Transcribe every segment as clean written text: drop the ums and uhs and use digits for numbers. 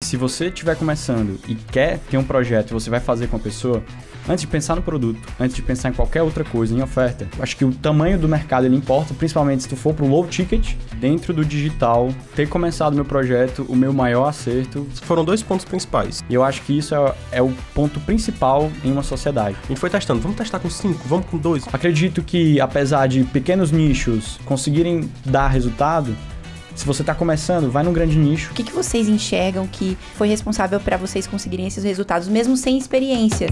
Se você estiver começando e quer ter um projeto e você vai fazer com a pessoa, antes de pensar no produto, antes de pensar em qualquer outra coisa, em oferta, eu acho que o tamanho do mercado ele importa, principalmente se tu for pro low ticket, dentro do digital, ter começado meu projeto, o meu maior acerto. Foram 2 pontos principais. E eu acho que isso é o ponto principal em uma sociedade. A gente foi testando, vamos testar com 5, vamos com 2. Acredito que, apesar de pequenos nichos conseguirem dar resultado, se você está começando, vai num grande nicho. O que vocês enxergam que foi responsável para vocês conseguirem esses resultados, mesmo sem experiência?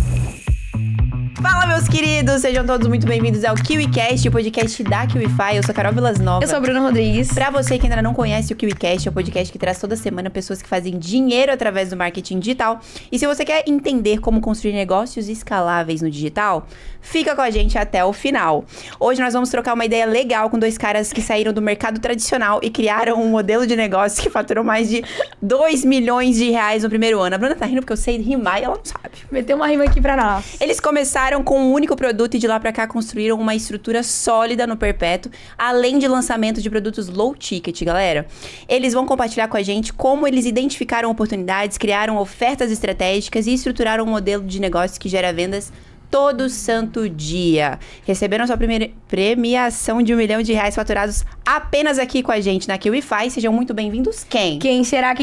Fala, meus queridos! Sejam todos muito bem-vindos ao KiwiCast, o podcast da KiwiFi. Eu sou a Carol Vilasnova. Eu sou a Bruna Rodrigues. Pra você que ainda não conhece o KiwiCast, é o podcast que traz toda semana pessoas que fazem dinheiro através do marketing digital. E se você quer entender como construir negócios escaláveis no digital, fica com a gente até o final. Hoje nós vamos trocar uma ideia legal com 2 caras que saíram do mercado tradicional e criaram um modelo de negócio que faturou mais de 2 milhões de reais no primeiro ano. A Bruna tá rindo porque eu sei rimar e ela não sabe. Meteu uma rima aqui pra nós. Eles começaram com um único produto e de lá pra cá construíram uma estrutura sólida no perpétuo, além de lançamento de produtos low ticket, galera. Eles vão compartilhar com a gente como eles identificaram oportunidades, criaram ofertas estratégicas e estruturaram um modelo de negócio que gera vendas todo santo dia. Receberam sua primeira premiação de 1 milhão de reais faturados apenas aqui com a gente na KiwiFi. Sejam muito bem-vindos. Quem? Quem será?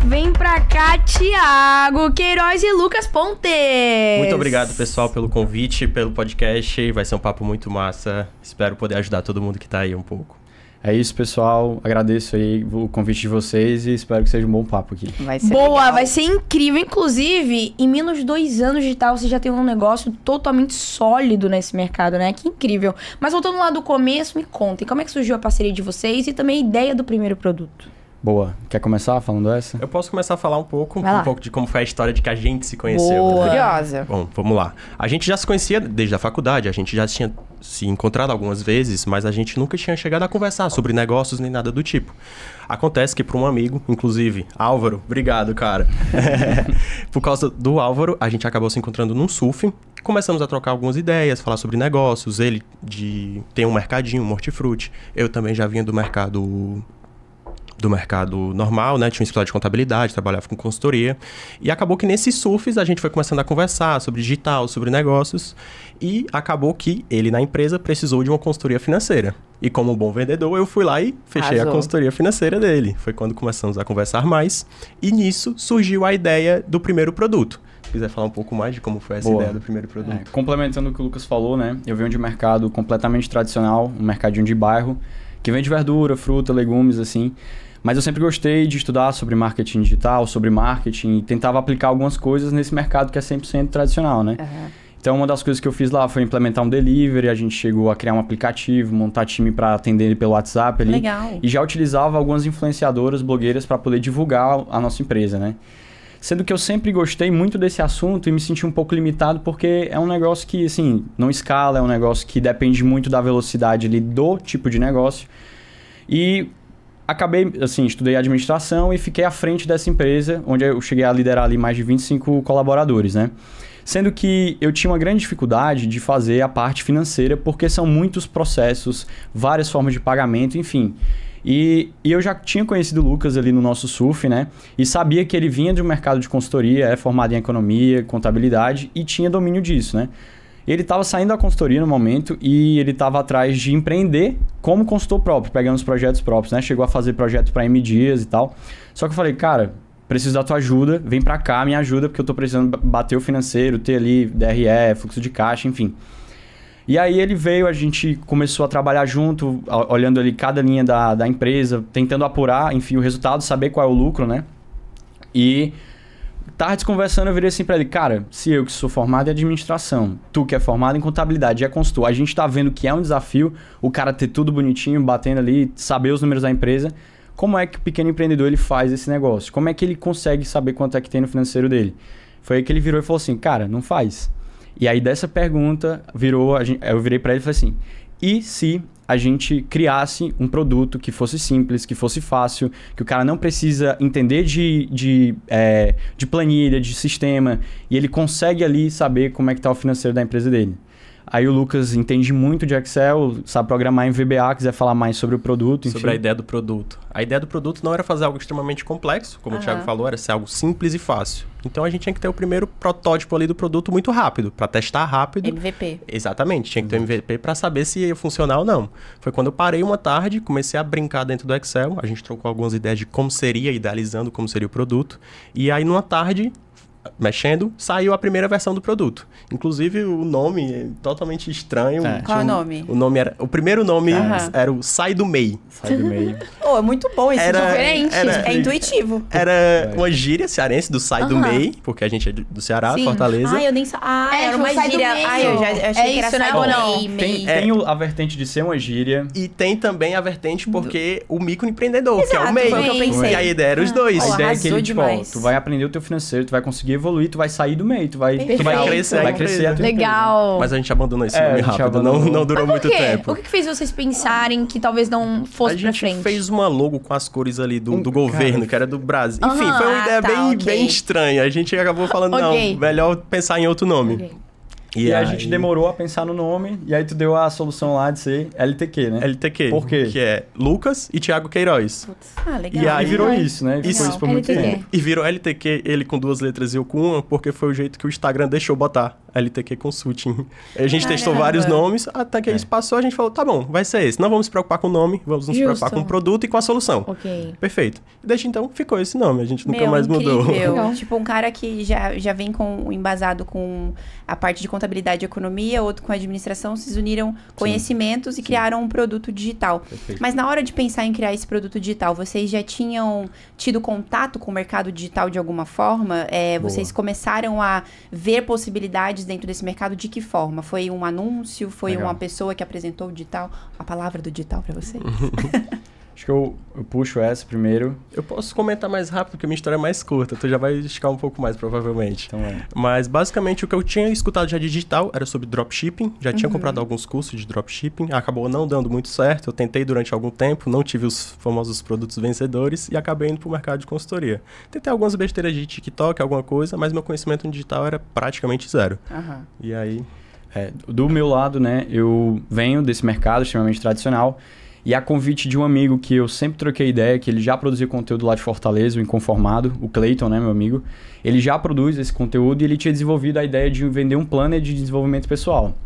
Vem pra cá, Thiago Queiroz e Lucas Pontes. Muito obrigado, pessoal, pelo convite, pelo podcast. Vai ser um papo muito massa. Espero poder ajudar todo mundo que tá aí um pouco. É isso, pessoal. Agradeço aí o convite de vocês e espero que seja um bom papo aqui. Vai ser boa, legal. vai ser incrível. Inclusive, em menos de 2 anos digital, você já tem um negócio totalmente sólido nesse mercado, né? Que incrível. Mas voltando lá do começo, me contem, como é que surgiu a parceria de vocês e também a ideia do primeiro produto? Boa. Quer começar falando essa? Eu posso começar a falar um pouco de como foi a história de que a gente se conheceu. Boa. Né? Curiosa. Bom, vamos lá. A gente já se conhecia desde a faculdade, a gente já tinha se encontrado algumas vezes, mas a gente nunca tinha chegado a conversar sobre negócios nem nada do tipo. Acontece que para um amigo, inclusive, Álvaro, obrigado, cara. Por causa do Álvaro, a gente acabou se encontrando num surf. Começamos a trocar algumas ideias, falar sobre negócios. Ele tem um mercadinho, um hortifruti. Eu também já vinha do mercado normal, né? Tinha um escritório de contabilidade, trabalhava com consultoria. E acabou que nesses surfs a gente foi começando a conversar sobre digital, sobre negócios. E acabou que ele na empresa precisou de uma consultoria financeira. E como um bom vendedor, eu fui lá e fechei a consultoria financeira dele. Foi quando começamos a conversar mais. E nisso surgiu a ideia do primeiro produto. Se quiser falar um pouco mais de como foi essa ideia do primeiro produto. Complementando o que o Lucas falou, né? Eu venho de um mercado completamente tradicional, um mercadinho de bairro, que vende verdura, fruta, legumes, assim. Mas eu sempre gostei de estudar sobre marketing digital, sobre marketing, e tentava aplicar algumas coisas nesse mercado que é 100% tradicional, né? Uhum. Então, uma das coisas que eu fiz lá foi implementar um delivery, a gente chegou a criar um aplicativo, montar time para atender ele pelo WhatsApp ali. Legal. E já utilizava algumas influenciadoras, blogueiras, para poder divulgar a nossa empresa, né? Sendo que eu sempre gostei muito desse assunto e me senti um pouco limitado porque é um negócio que, assim, não escala, é um negócio que depende muito da velocidade ali do tipo de negócio. E acabei, assim, estudei administração e fiquei à frente dessa empresa, onde eu cheguei a liderar ali mais de 25 colaboradores, né? Sendo que eu tinha uma grande dificuldade de fazer a parte financeira, porque são muitos processos, várias formas de pagamento, enfim. E eu já tinha conhecido o Lucas ali no nosso surf, né? E sabia que ele vinha de um mercado de consultoria, é formado em economia, contabilidade e tinha domínio disso, né? Ele estava saindo da consultoria no momento e ele estava atrás de empreender como consultor próprio, pegando os projetos próprios, né? Chegou a fazer projeto para M Dias e tal. Só que eu falei, cara, preciso da tua ajuda, vem para cá, me ajuda, porque eu tô precisando bater o financeiro, ter ali DRE, fluxo de caixa, enfim. E aí ele veio, a gente começou a trabalhar junto, olhando ali cada linha da empresa, tentando apurar, enfim, o resultado, saber qual é o lucro, né? E tarde conversando, eu virei assim pra ele, cara, se eu que sou formado em administração, tu que é formado em contabilidade e é consultor, a gente tá vendo que é um desafio o cara ter tudo bonitinho, batendo ali, saber os números da empresa, como é que o pequeno empreendedor ele faz esse negócio? Como é que ele consegue saber quanto é que tem no financeiro dele? Foi aí que ele virou e falou assim, cara, não faz. E aí dessa pergunta, eu virei pra ele e falei assim, e se a gente criasse um produto que fosse simples, que fosse fácil, que o cara não precisa entender de planilha, de sistema, e ele consegue ali saber como é que tá o financeiro da empresa dele. Aí o Lucas entende muito de Excel, sabe programar em VBA, quiser falar mais sobre o produto, enfim. Sobre a ideia do produto. A ideia do produto não era fazer algo extremamente complexo, como o Thiago falou, era ser algo simples e fácil. Então a gente tinha que ter o primeiro protótipo ali do produto muito rápido, para testar rápido. MVP. Exatamente, tinha que ter um MVP para saber se ia funcionar ou não. Foi quando eu parei uma tarde, comecei a brincar dentro do Excel, a gente trocou algumas ideias de como seria, idealizando como seria o produto. E aí numa tarde, mexendo, saiu a primeira versão do produto. Inclusive o nome é totalmente estranho. Qual é o nome? O primeiro nome era o Sai do MEI. Sai do MEI. Oh, é muito bom esse diferente. É intuitivo. Era uma gíria cearense do Sai do MEI, porque a gente é do Ceará, Fortaleza. Eu nem era uma Sai do gíria. meio. Eu já achei que era isso, né, Sai do ou não? MEI. Tem a vertente de ser uma gíria. E tem também a vertente porque o microempreendedor, que é o Exato, MEI. foi o que eu pensei. E a ideia era os dois. A ideia é que arrasou ele, tipo, demais. tu vai aprender o teu financeiro, tu vai conseguir evoluir, tu vai sair do MEI, tu vai crescer a vai crescer a tua Legal. Mas a gente abandonou esse a nome gente rápido, abandonou. não durou Mas muito por quê? tempo. O que fez vocês pensarem que talvez não fosse A pra gente frente? fez uma logo com as cores ali do governo, que era do Brasil. Enfim, foi uma ideia bem estranha. A gente acabou falando, não, melhor pensar em outro nome. Ok. E a gente demorou a pensar no nome, e aí tu deu a solução lá de ser LTQ, né? LTQ. Por quê? Que é Lucas e Thiago Queiroz. Legal. E aí virou isso, né? Ficou isso por muito LTQ. tempo. E virou LTQ, ele com 2 letras e eu com uma, porque foi o jeito que o Instagram deixou botar. LTQ Consulting. A gente testou vários nomes, até que isso passou, a gente falou, tá bom, vai ser esse. Não vamos se preocupar com o nome, vamos nos preocupar com o produto e com a solução. Ok. Perfeito. E desde então ficou esse nome, a gente nunca mais mudou. Incrível. Tipo, um cara que já vem embasado com a parte de contabilidade e economia, outro com administração, se uniram conhecimentos e criaram um produto digital. Perfeito. Mas na hora de pensar em criar esse produto digital, vocês já tinham tido contato com o mercado digital de alguma forma? Vocês começaram a ver possibilidades dentro desse mercado de que forma? Foi um anúncio? Foi uma pessoa que apresentou o digital? A palavra do digital para vocês? Acho que eu puxo essa primeiro. Eu posso comentar mais rápido, porque a minha história é mais curta. Tu já vai esticar um pouco mais, provavelmente. Então Mas, basicamente, o que eu tinha escutado já de digital era sobre dropshipping. Já tinha comprado alguns cursos de dropshipping. Acabou não dando muito certo. Eu tentei durante algum tempo, não tive os famosos produtos vencedores e acabei indo pro mercado de consultoria. Tentei algumas besteiras de TikTok, alguma coisa, mas meu conhecimento no digital era praticamente zero. E aí... do meu lado, né, eu venho desse mercado extremamente tradicional. E a convite de um amigo que eu sempre troquei ideia, que ele já produzia conteúdo lá de Fortaleza, o Inconformado, o Cleiton, né, meu amigo. Ele já produz esse conteúdo e ele tinha desenvolvido a ideia de vender um planner de desenvolvimento pessoal.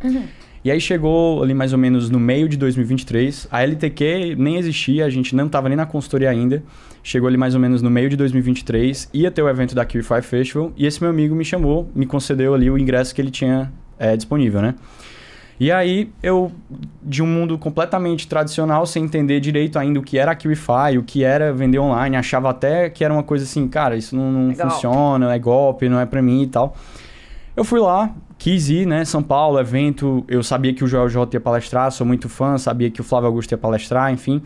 E aí chegou ali mais ou menos no meio de 2023, a LTQ nem existia, a gente não estava nem na consultoria ainda. Chegou ali mais ou menos no meio de 2023, ia ter o evento da QI5 Festival e esse meu amigo me chamou, me concedeu ali o ingresso que ele tinha disponível, né? E aí, eu, de um mundo completamente tradicional, sem entender direito ainda o que era a QIFI, o que era vender online, achava até que era uma coisa assim, cara, isso não funciona, é golpe, não é pra mim e tal. Eu fui lá, quis ir, né, São Paulo, evento, eu sabia que o Joel J ia palestrar, sou muito fã, sabia que o Flávio Augusto ia palestrar, enfim.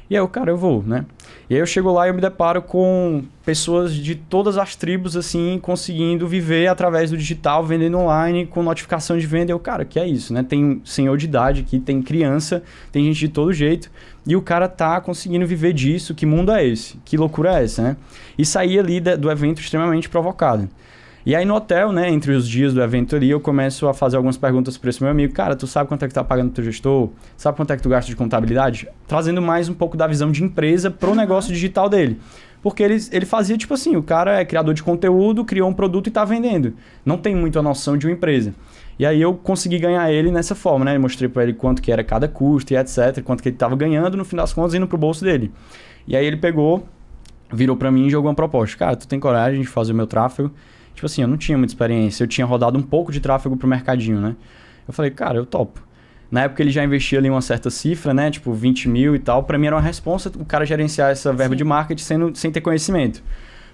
E aí, eu vou, né? E aí eu chego lá e eu me deparo com pessoas de todas as tribos, assim, conseguindo viver através do digital, vendendo online, com notificação de venda. Cara, que é isso, né? Tem senhor de idade aqui, tem criança, tem gente de todo jeito. E o cara tá conseguindo viver disso. Que mundo é esse? Que loucura é essa, né? E saí ali do evento extremamente provocado. E aí no hotel, né, entre os dias do evento ali, eu começo a fazer algumas perguntas para esse meu amigo. Cara, tu sabe quanto é que tu tá pagando pro teu gestor? Sabe quanto é que tu gasta de contabilidade? Trazendo mais um pouco da visão de empresa pro negócio digital dele. Porque ele fazia tipo assim, o cara é criador de conteúdo, criou um produto e tá vendendo. Não tem muito a noção de uma empresa. E aí eu consegui ganhar ele nessa forma, né? Eu mostrei para ele quanto que era cada custo e etc, quanto que ele tava ganhando, no fim das contas, indo pro bolso dele. E aí ele pegou, virou para mim e jogou uma proposta. Cara, tu tem coragem de fazer o meu tráfego? Tipo assim, eu não tinha muita experiência, eu tinha rodado um pouco de tráfego pro mercadinho, né? Eu falei, cara, eu topo. Na época ele já investia ali uma certa cifra, né? Tipo 20 mil e tal. Pra mim era uma responsa o cara gerenciar essa verba de marketing sem ter conhecimento.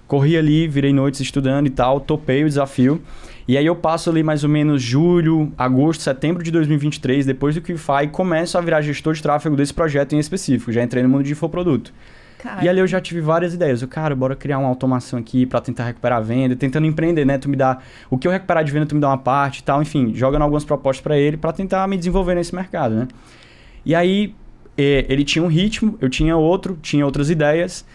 Corri ali, virei noites estudando e tal, topei o desafio. E aí eu passo ali mais ou menos julho, agosto, setembro de 2023, depois do QIFI, começo a virar gestor de tráfego desse projeto em específico. Já entrei no mundo de infoproduto. E ali eu já tive várias ideias. Cara, bora criar uma automação aqui pra tentar recuperar a venda, tentando empreender, né? Tu me dá o que eu recuperar de venda, tu me dá uma parte e tal. Enfim, jogando algumas propostas pra ele pra tentar me desenvolver nesse mercado, né? E aí, ele tinha um ritmo, eu tinha outro, tinha outras ideias.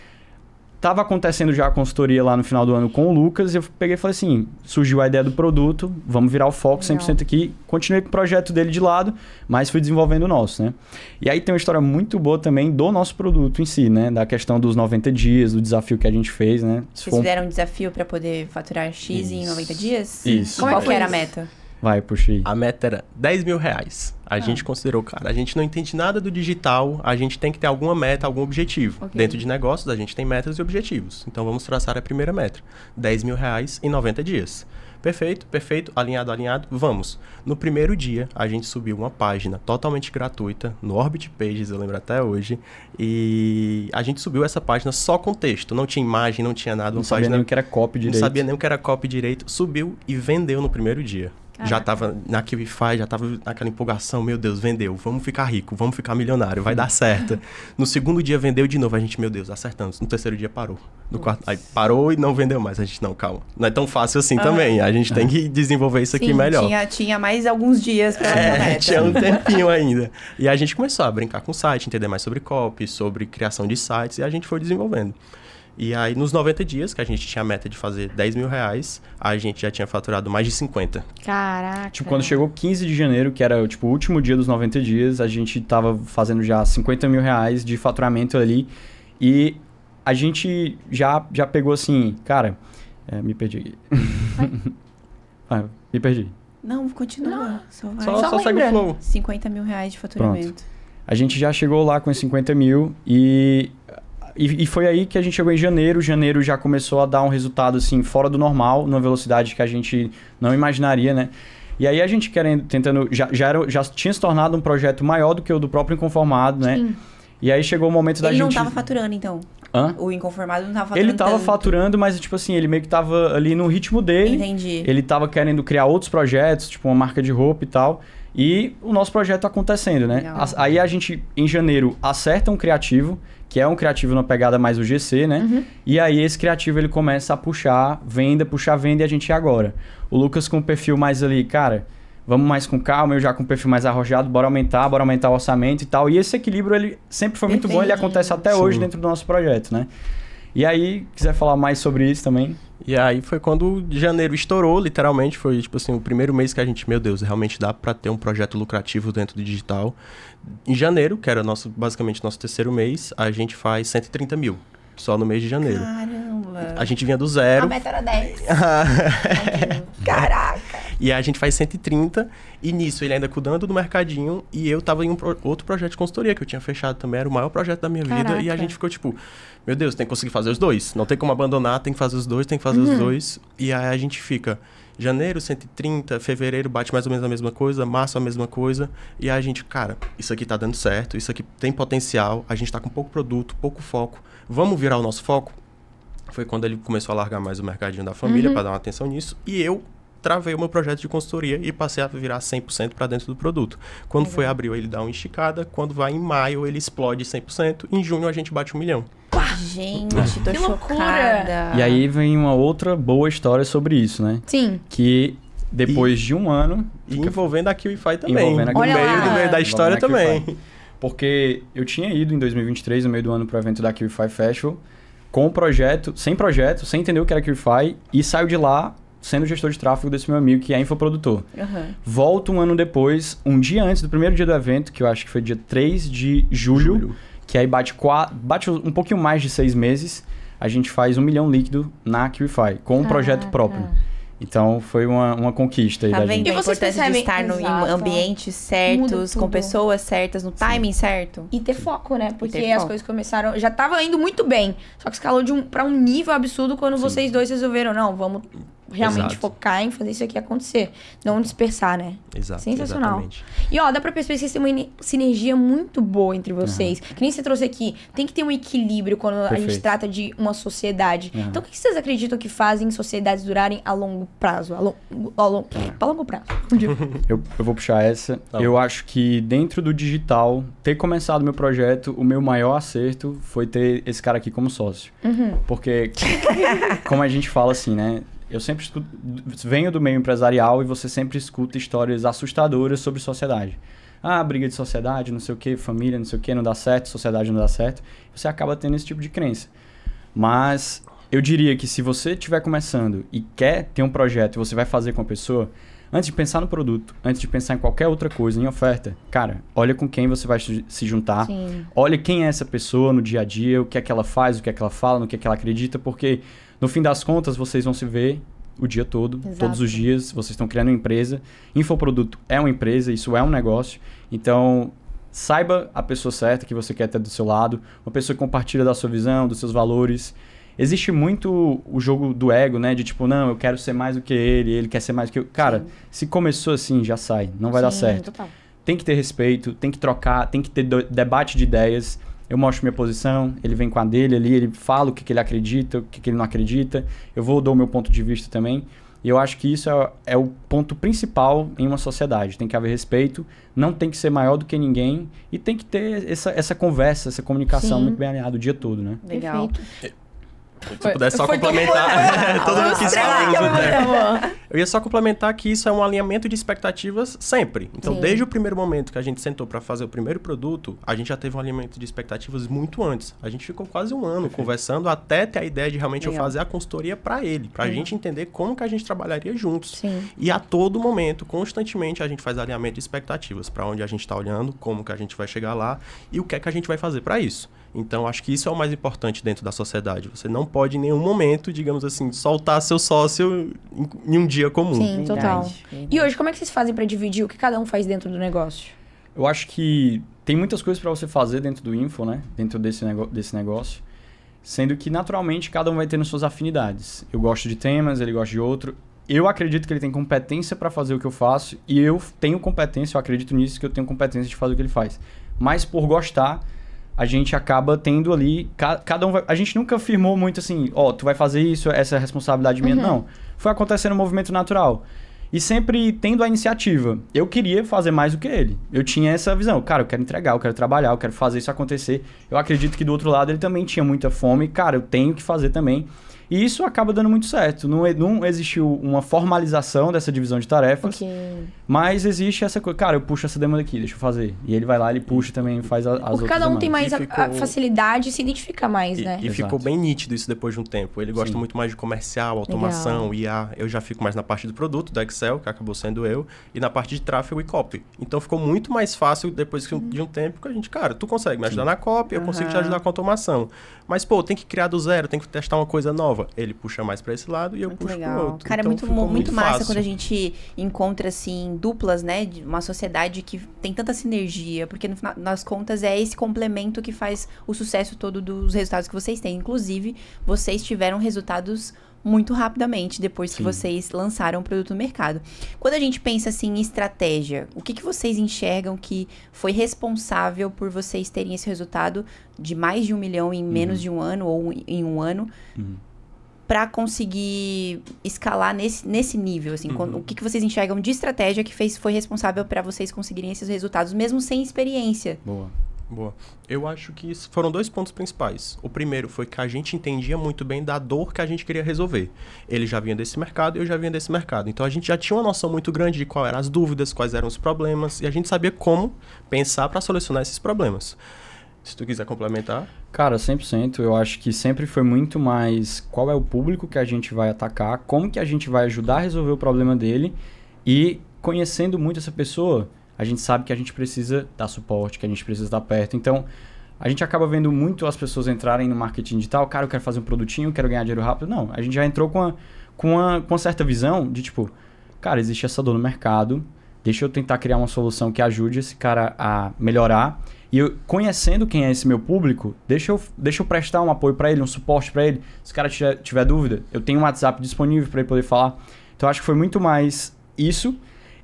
tava acontecendo já a consultoria lá no final do ano com o Lucas, e eu peguei e falei assim, surgiu a ideia do produto, vamos virar o foco 100% aqui. Continuei com o projeto dele de lado, mas fui desenvolvendo o nosso, né? E aí tem uma história muito boa também do nosso produto em si, né? Da questão dos 90 dias, do desafio que a gente fez, né? Vocês fizeram um desafio para poder faturar X em 90 dias? Isso. Qual que era a meta? Vai, puxa aí. A meta era 10 mil reais. A gente considerou, cara, a gente não entende nada do digital, a gente tem que ter alguma meta, algum objetivo. Ok. Dentro de negócios, a gente tem metas e objetivos. Então, vamos traçar a primeira meta. 10 mil reais em 90 dias. Perfeito, perfeito, alinhado, alinhado, vamos. No primeiro dia, a gente subiu uma página totalmente gratuita, no Orbit Pages, eu lembro até hoje, e a gente subiu essa página só com texto, não tinha imagem, não tinha nada. Não sabia nem o que era copy direito. Não sabia nem o que era copy direito, subiu e vendeu no primeiro dia. Caraca. Já tava na QIFI, já tava naquela empolgação, meu Deus, vendeu, vamos ficar rico, vamos ficar milionário, vai dar certo. No segundo dia vendeu de novo, a gente, meu Deus, acertamos. No terceiro dia parou. No quarto, aí parou e não vendeu mais. A gente, não, calma, não é tão fácil assim também, a gente tem que desenvolver isso aqui melhor. Tinha mais alguns dias pra meta. Tinha um tempinho ainda. E a gente começou a brincar com o site, entender mais sobre copy, sobre criação de sites, e a gente foi desenvolvendo. E aí, nos 90 dias, que a gente tinha a meta de fazer 10 mil reais, a gente já tinha faturado mais de 50. Caraca. Tipo, quando chegou 15 de janeiro, que era tipo, o último dia dos 90 dias, a gente tava fazendo já 50 mil reais de faturamento ali. E a gente já pegou assim, cara, me perdi aqui. Me perdi. Não, continua. Só vai. Só segue o flow. 50 mil reais de faturamento. Pronto. A gente já chegou lá com os 50 mil e foi aí que a gente chegou em janeiro. Janeiro já começou a dar um resultado assim fora do normal, numa velocidade que a gente não imaginaria, né? E aí a gente tentando... Já tinha se tornado um projeto maior do que o do próprio Inconformado, né? Sim. E aí chegou o momento da Ele gente... não tava faturando, então? Hã? O Inconformado não tava faturando Ele tava tanto. faturando, mas tipo assim, ele meio que tava ali no ritmo dele. Entendi. Ele tava querendo criar outros projetos, tipo uma marca de roupa e tal. E o nosso projeto tá acontecendo, né? Legal. Aí a gente, em janeiro, acerta um criativo, que é um criativo na pegada mais UGC, né? E aí esse criativo ele começa a puxar venda, e a gente agora. O Lucas com o perfil mais ali, cara, vamos mais com calma, eu já com o perfil mais arrojado, bora aumentar o orçamento e tal. E esse equilíbrio, ele sempre foi muito bom, ele acontece até hoje dentro do nosso projeto, né? E aí, quiser falar mais sobre isso também? E aí foi quando janeiro estourou, literalmente, foi tipo assim, o primeiro mês que a gente, meu Deus, realmente dá pra ter um projeto lucrativo dentro do digital. Em janeiro, que era basicamente nosso terceiro mês, a gente faz 130 mil, só no mês de janeiro. Caramba. A gente vinha do zero. A meta era 10. Caraca. E aí a gente faz 130, e nisso ele ainda cuidando do mercadinho, e eu tava em outro projeto de consultoria, que eu tinha fechado também, era o maior projeto da minha vida, e a gente ficou tipo, meu Deus, tem que conseguir fazer os dois, não tem como abandonar, tem que fazer os dois, os dois, e aí a gente fica, janeiro 130, fevereiro bate mais ou menos a mesma coisa, março a mesma coisa, e aí a gente, cara, isso aqui tá dando certo, isso aqui tem potencial, a gente tá com pouco produto, pouco foco, vamos virar o nosso foco? Foi quando ele começou a largar mais o mercadinho da família para dar uma atenção nisso, e eu travei o meu projeto de consultoria e passei a virar 100% para dentro do produto. Quando foi abril, ele dá uma esticada. Quando vai em maio, ele explode 100%. Em junho, a gente bate 1 milhão. Gente, tô Que loucura. chocada. E aí vem uma outra boa história sobre isso, né? Sim. Que depois de um ano... E envolvendo a QIFI também. Envolvendo a No Olha meio lá. do meio da história Envolvendo a também. QIFI. Porque eu tinha ido em 2023, no meio do ano, pro evento da QIFI Festival, com o projeto, sem entender o que era QIFI, e saio de lá sendo gestor de tráfego desse meu amigo, que é infoprodutor. Volto um ano depois, um dia antes do primeiro dia do evento, que eu acho que foi dia 3 de julho, que aí bate um pouquinho mais de 6 meses, a gente faz 1 milhão líquido na QIFI, com um projeto próprio. Então, foi uma conquista aí Tá da vendo gente. a E vocês importância de percebem- estar Exato. em ambientes Muda certos, tudo. com pessoas certas, no timing certo? E ter foco, né? Porque ter as foco. coisas começaram... Já tava indo muito bem. Só que escalou pra um nível absurdo quando vocês dois resolveram. Não, vamos realmente Exato. focar em fazer isso aqui acontecer. Não dispersar, né? Exato, Sensacional. exatamente. E ó, dá pra perceber que vocês têm uma sinergia muito boa entre vocês. Que nem você trouxe aqui. Tem que ter um equilíbrio quando a gente Perfeito. trata de uma sociedade. Então, o que vocês acreditam que fazem sociedades durarem a longo prazo? Pra longo prazo. Eu vou puxar essa. Tá Eu bom. acho que dentro do digital, ter começado meu projeto, o meu maior acerto foi ter esse cara aqui como sócio. Porque, como a gente fala assim, né? Eu sempre venho do meio empresarial e você sempre escuta histórias assustadoras sobre sociedade. Ah, briga de sociedade, não sei o que, família, não sei o que, não dá certo, sociedade não dá certo. Você acaba tendo esse tipo de crença. Mas eu diria que se você estiver começando e quer ter um projeto e você vai fazer com a pessoa, antes de pensar no produto, antes de pensar em qualquer outra coisa, em oferta, cara, olha com quem você vai se juntar. Sim. Olha quem é essa pessoa no dia a dia, o que é que ela faz, o que é que ela fala, no que é que ela acredita, porque no fim das contas vocês vão se ver o dia todo, Exato. todos os dias, vocês estão criando uma empresa. Infoproduto é uma empresa, isso é um negócio. Então, saiba a pessoa certa que você quer ter do seu lado, uma pessoa que compartilha da sua visão, dos seus valores. Existe muito o jogo do ego, né? De tipo, não, eu quero ser mais do que ele quer ser mais do que eu. Cara, se começou assim, já sai, não vai dar certo. Total. Tem que ter respeito, tem que trocar, tem que ter debate de ideias. Eu mostro minha posição, ele vem com a dele ali, ele fala o que ele acredita, o que ele não acredita. Eu dou o meu ponto de vista também. E eu acho que isso é o ponto principal em uma sociedade. Tem que haver respeito, não tem que ser maior do que ninguém e tem que ter essa conversa, essa comunicação muito bem alinhada o dia todo, né? Legal. Perfeito. Se puder só complementar. Todo mundo quis falar ao mesmo tempo. Amor. Eu ia só complementar que isso é um alinhamento de expectativas sempre. Então, Sim. desde o primeiro momento que a gente sentou para fazer o primeiro produto, a gente já teve um alinhamento de expectativas muito antes. A gente ficou quase um ano conversando até ter a ideia de realmente eu fazer a consultoria para ele, para a gente entender como que a gente trabalharia juntos. Sim. E a todo momento, constantemente, a gente faz alinhamento de expectativas para onde a gente está olhando, como que a gente vai chegar lá e o que é que a gente vai fazer para isso. Então, acho que isso é o mais importante dentro da sociedade. Você não pode, em nenhum momento, digamos assim, soltar seu sócio em um dia comum. Sim, total. Verdade. E hoje, como é que vocês fazem pra dividir o que cada um faz dentro do negócio? Eu acho que tem muitas coisas para você fazer dentro do Info, né? Dentro desse negócio. Sendo que, naturalmente, cada um vai tendo suas afinidades. Eu gosto de temas, ele gosta de outro. Eu acredito que ele tem competência para fazer o que eu faço. E eu tenho competência, eu acredito nisso, que eu tenho competência de fazer o que ele faz. Mas por gostar, a gente acaba tendo ali... Cada um a gente nunca afirmou muito assim, tu vai fazer isso, essa é a responsabilidade minha. Não. Foi acontecendo um movimento natural. E sempre tendo a iniciativa. Eu queria fazer mais do que ele. Eu tinha essa visão. Cara, eu quero entregar, eu quero trabalhar, eu quero fazer isso acontecer. Eu acredito que do outro lado ele também tinha muita fome. Cara, eu tenho que fazer também. E isso acaba dando muito certo. Não existiu uma formalização dessa divisão de tarefas. Mas existe essa coisa. Cara, eu puxo essa demanda aqui, deixa eu fazer. E ele vai lá, ele puxa também, faz as outras Porque cada um demandas. tem mais E a ficou- facilidade e se identifica mais, né? E Exato. ficou bem nítido isso depois de um tempo. Ele gosta Sim. muito mais de comercial, automação, IA. Eu já fico mais na parte do produto, do Excel, que acabou sendo eu, e na parte de tráfego e copy. Então ficou muito mais fácil depois de um tempo que a gente, cara, tu consegue me ajudar na copy, eu consigo te ajudar com automação. Mas, pô, tem que criar do zero, tem que testar uma coisa nova. Ele puxa mais pra esse lado e eu Muito puxo pro legal. outro. Cara, Então, é ficou muito massa fácil. quando a gente encontra, assim, duplas, né? De uma sociedade que tem tanta sinergia. Porque, no final das contas, é esse complemento que faz o sucesso todo dos resultados que vocês têm. Inclusive, vocês tiveram resultados muito rapidamente depois que Sim. vocês lançaram o produto no mercado. Quando a gente pensa, assim, em estratégia, o que vocês enxergam que foi responsável por vocês terem esse resultado de mais de 1 milhão em menos de um ano ou em um ano? Para conseguir escalar nesse nível, assim, o que vocês enxergam de estratégia que foi responsável para vocês conseguirem esses resultados, mesmo sem experiência? Boa. Boa. Eu acho que foram 2 pontos principais. O primeiro foi que a gente entendia muito bem da dor que a gente queria resolver. Ele já vinha desse mercado e eu já vinha desse mercado. Então a gente já tinha uma noção muito grande de quais eram as dúvidas, quais eram os problemas, e a gente sabia como pensar para solucionar esses problemas. Se tu quiser complementar. Cara, 100%. Eu acho que sempre foi muito mais qual é o público que a gente vai atacar, como que a gente vai ajudar a resolver o problema dele, e conhecendo muito essa pessoa, a gente sabe que a gente precisa dar suporte, que a gente precisa estar perto. Então, a gente acaba vendo muito as pessoas entrarem no marketing digital. Cara, eu quero fazer um produtinho, quero ganhar dinheiro rápido. Não, a gente já entrou com uma certa visão de tipo, cara, existe essa dor no mercado, deixa eu tentar criar uma solução que ajude esse cara a melhorar. E eu, conhecendo quem é esse meu público, deixa eu prestar um apoio para ele, um suporte para ele. Se o cara tiver dúvida, eu tenho um WhatsApp disponível para ele poder falar. Então, acho que foi muito mais isso.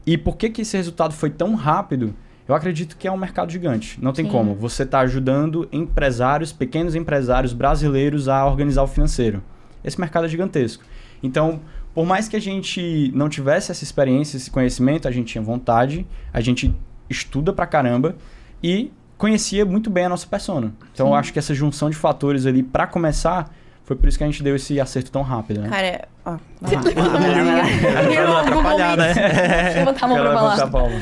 E por que esse resultado foi tão rápido? Eu acredito que é um mercado gigante. Não tem como. Você está ajudando empresários, pequenos empresários brasileiros a organizar o financeiro. Esse mercado é gigantesco. Então, por mais que a gente não tivesse essa experiência, esse conhecimento, a gente tinha vontade, a gente estuda pra caramba e conhecia muito bem a nossa persona. Então, eu acho que essa junção de fatores ali, pra começar, foi por isso que a gente deu esse acerto tão rápido, né? Cara, Ó, Pra não atrapalhar, né? Levantar a mão pra Ela levanta a falar. palma.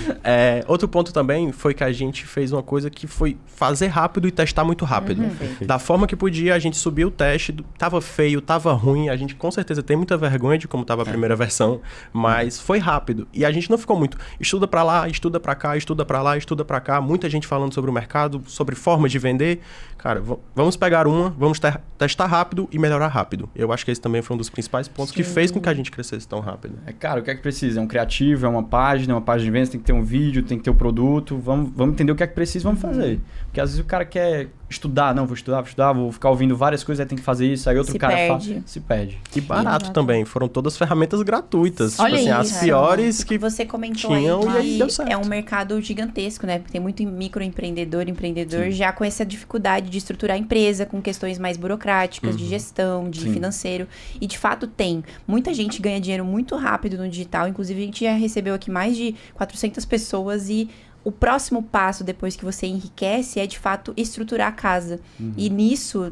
Outro ponto também foi que a gente fez uma coisa que foi fazer rápido e testar muito rápido. Da forma que podia, a gente subiu o teste, tava feio, tava ruim, a gente com certeza tem muita vergonha de como tava a primeira versão, mas foi rápido. E a gente não ficou muito, estuda pra lá, estuda pra cá, estuda pra lá, estuda pra cá, muita gente falando sobre o mercado, sobre formas de vender. Cara, vamos pegar vamos testar rápido e melhorar rápido. Eu acho que esse também foi um dos principais pontos que fez com que a gente crescesse tão rápido. Cara, o que é que precisa? É um criativo, é uma página de vendas, tem que ter um vídeo, tem que ter um produto. Vamos entender o que é que precisa, vamos fazer. Porque às vezes o cara quer estudar, não, vou estudar, vou ficar ouvindo várias coisas, aí tem que fazer isso, aí outro cara se perde. E barato também, foram todas ferramentas gratuitas. Olha tipo assim, isso. as piores que você comentou tinham e aí aí deu que certo. é um mercado gigantesco, né? Porque tem muito empreendedor já com essa dificuldade de estruturar a empresa com questões mais burocráticas, de gestão, de financeiro. E de fato tem. Muita gente ganha dinheiro muito rápido no digital. Inclusive, a gente já recebeu aqui mais de 400 pessoas e o próximo passo, depois que você enriquece, é de fato estruturar a casa. E nisso,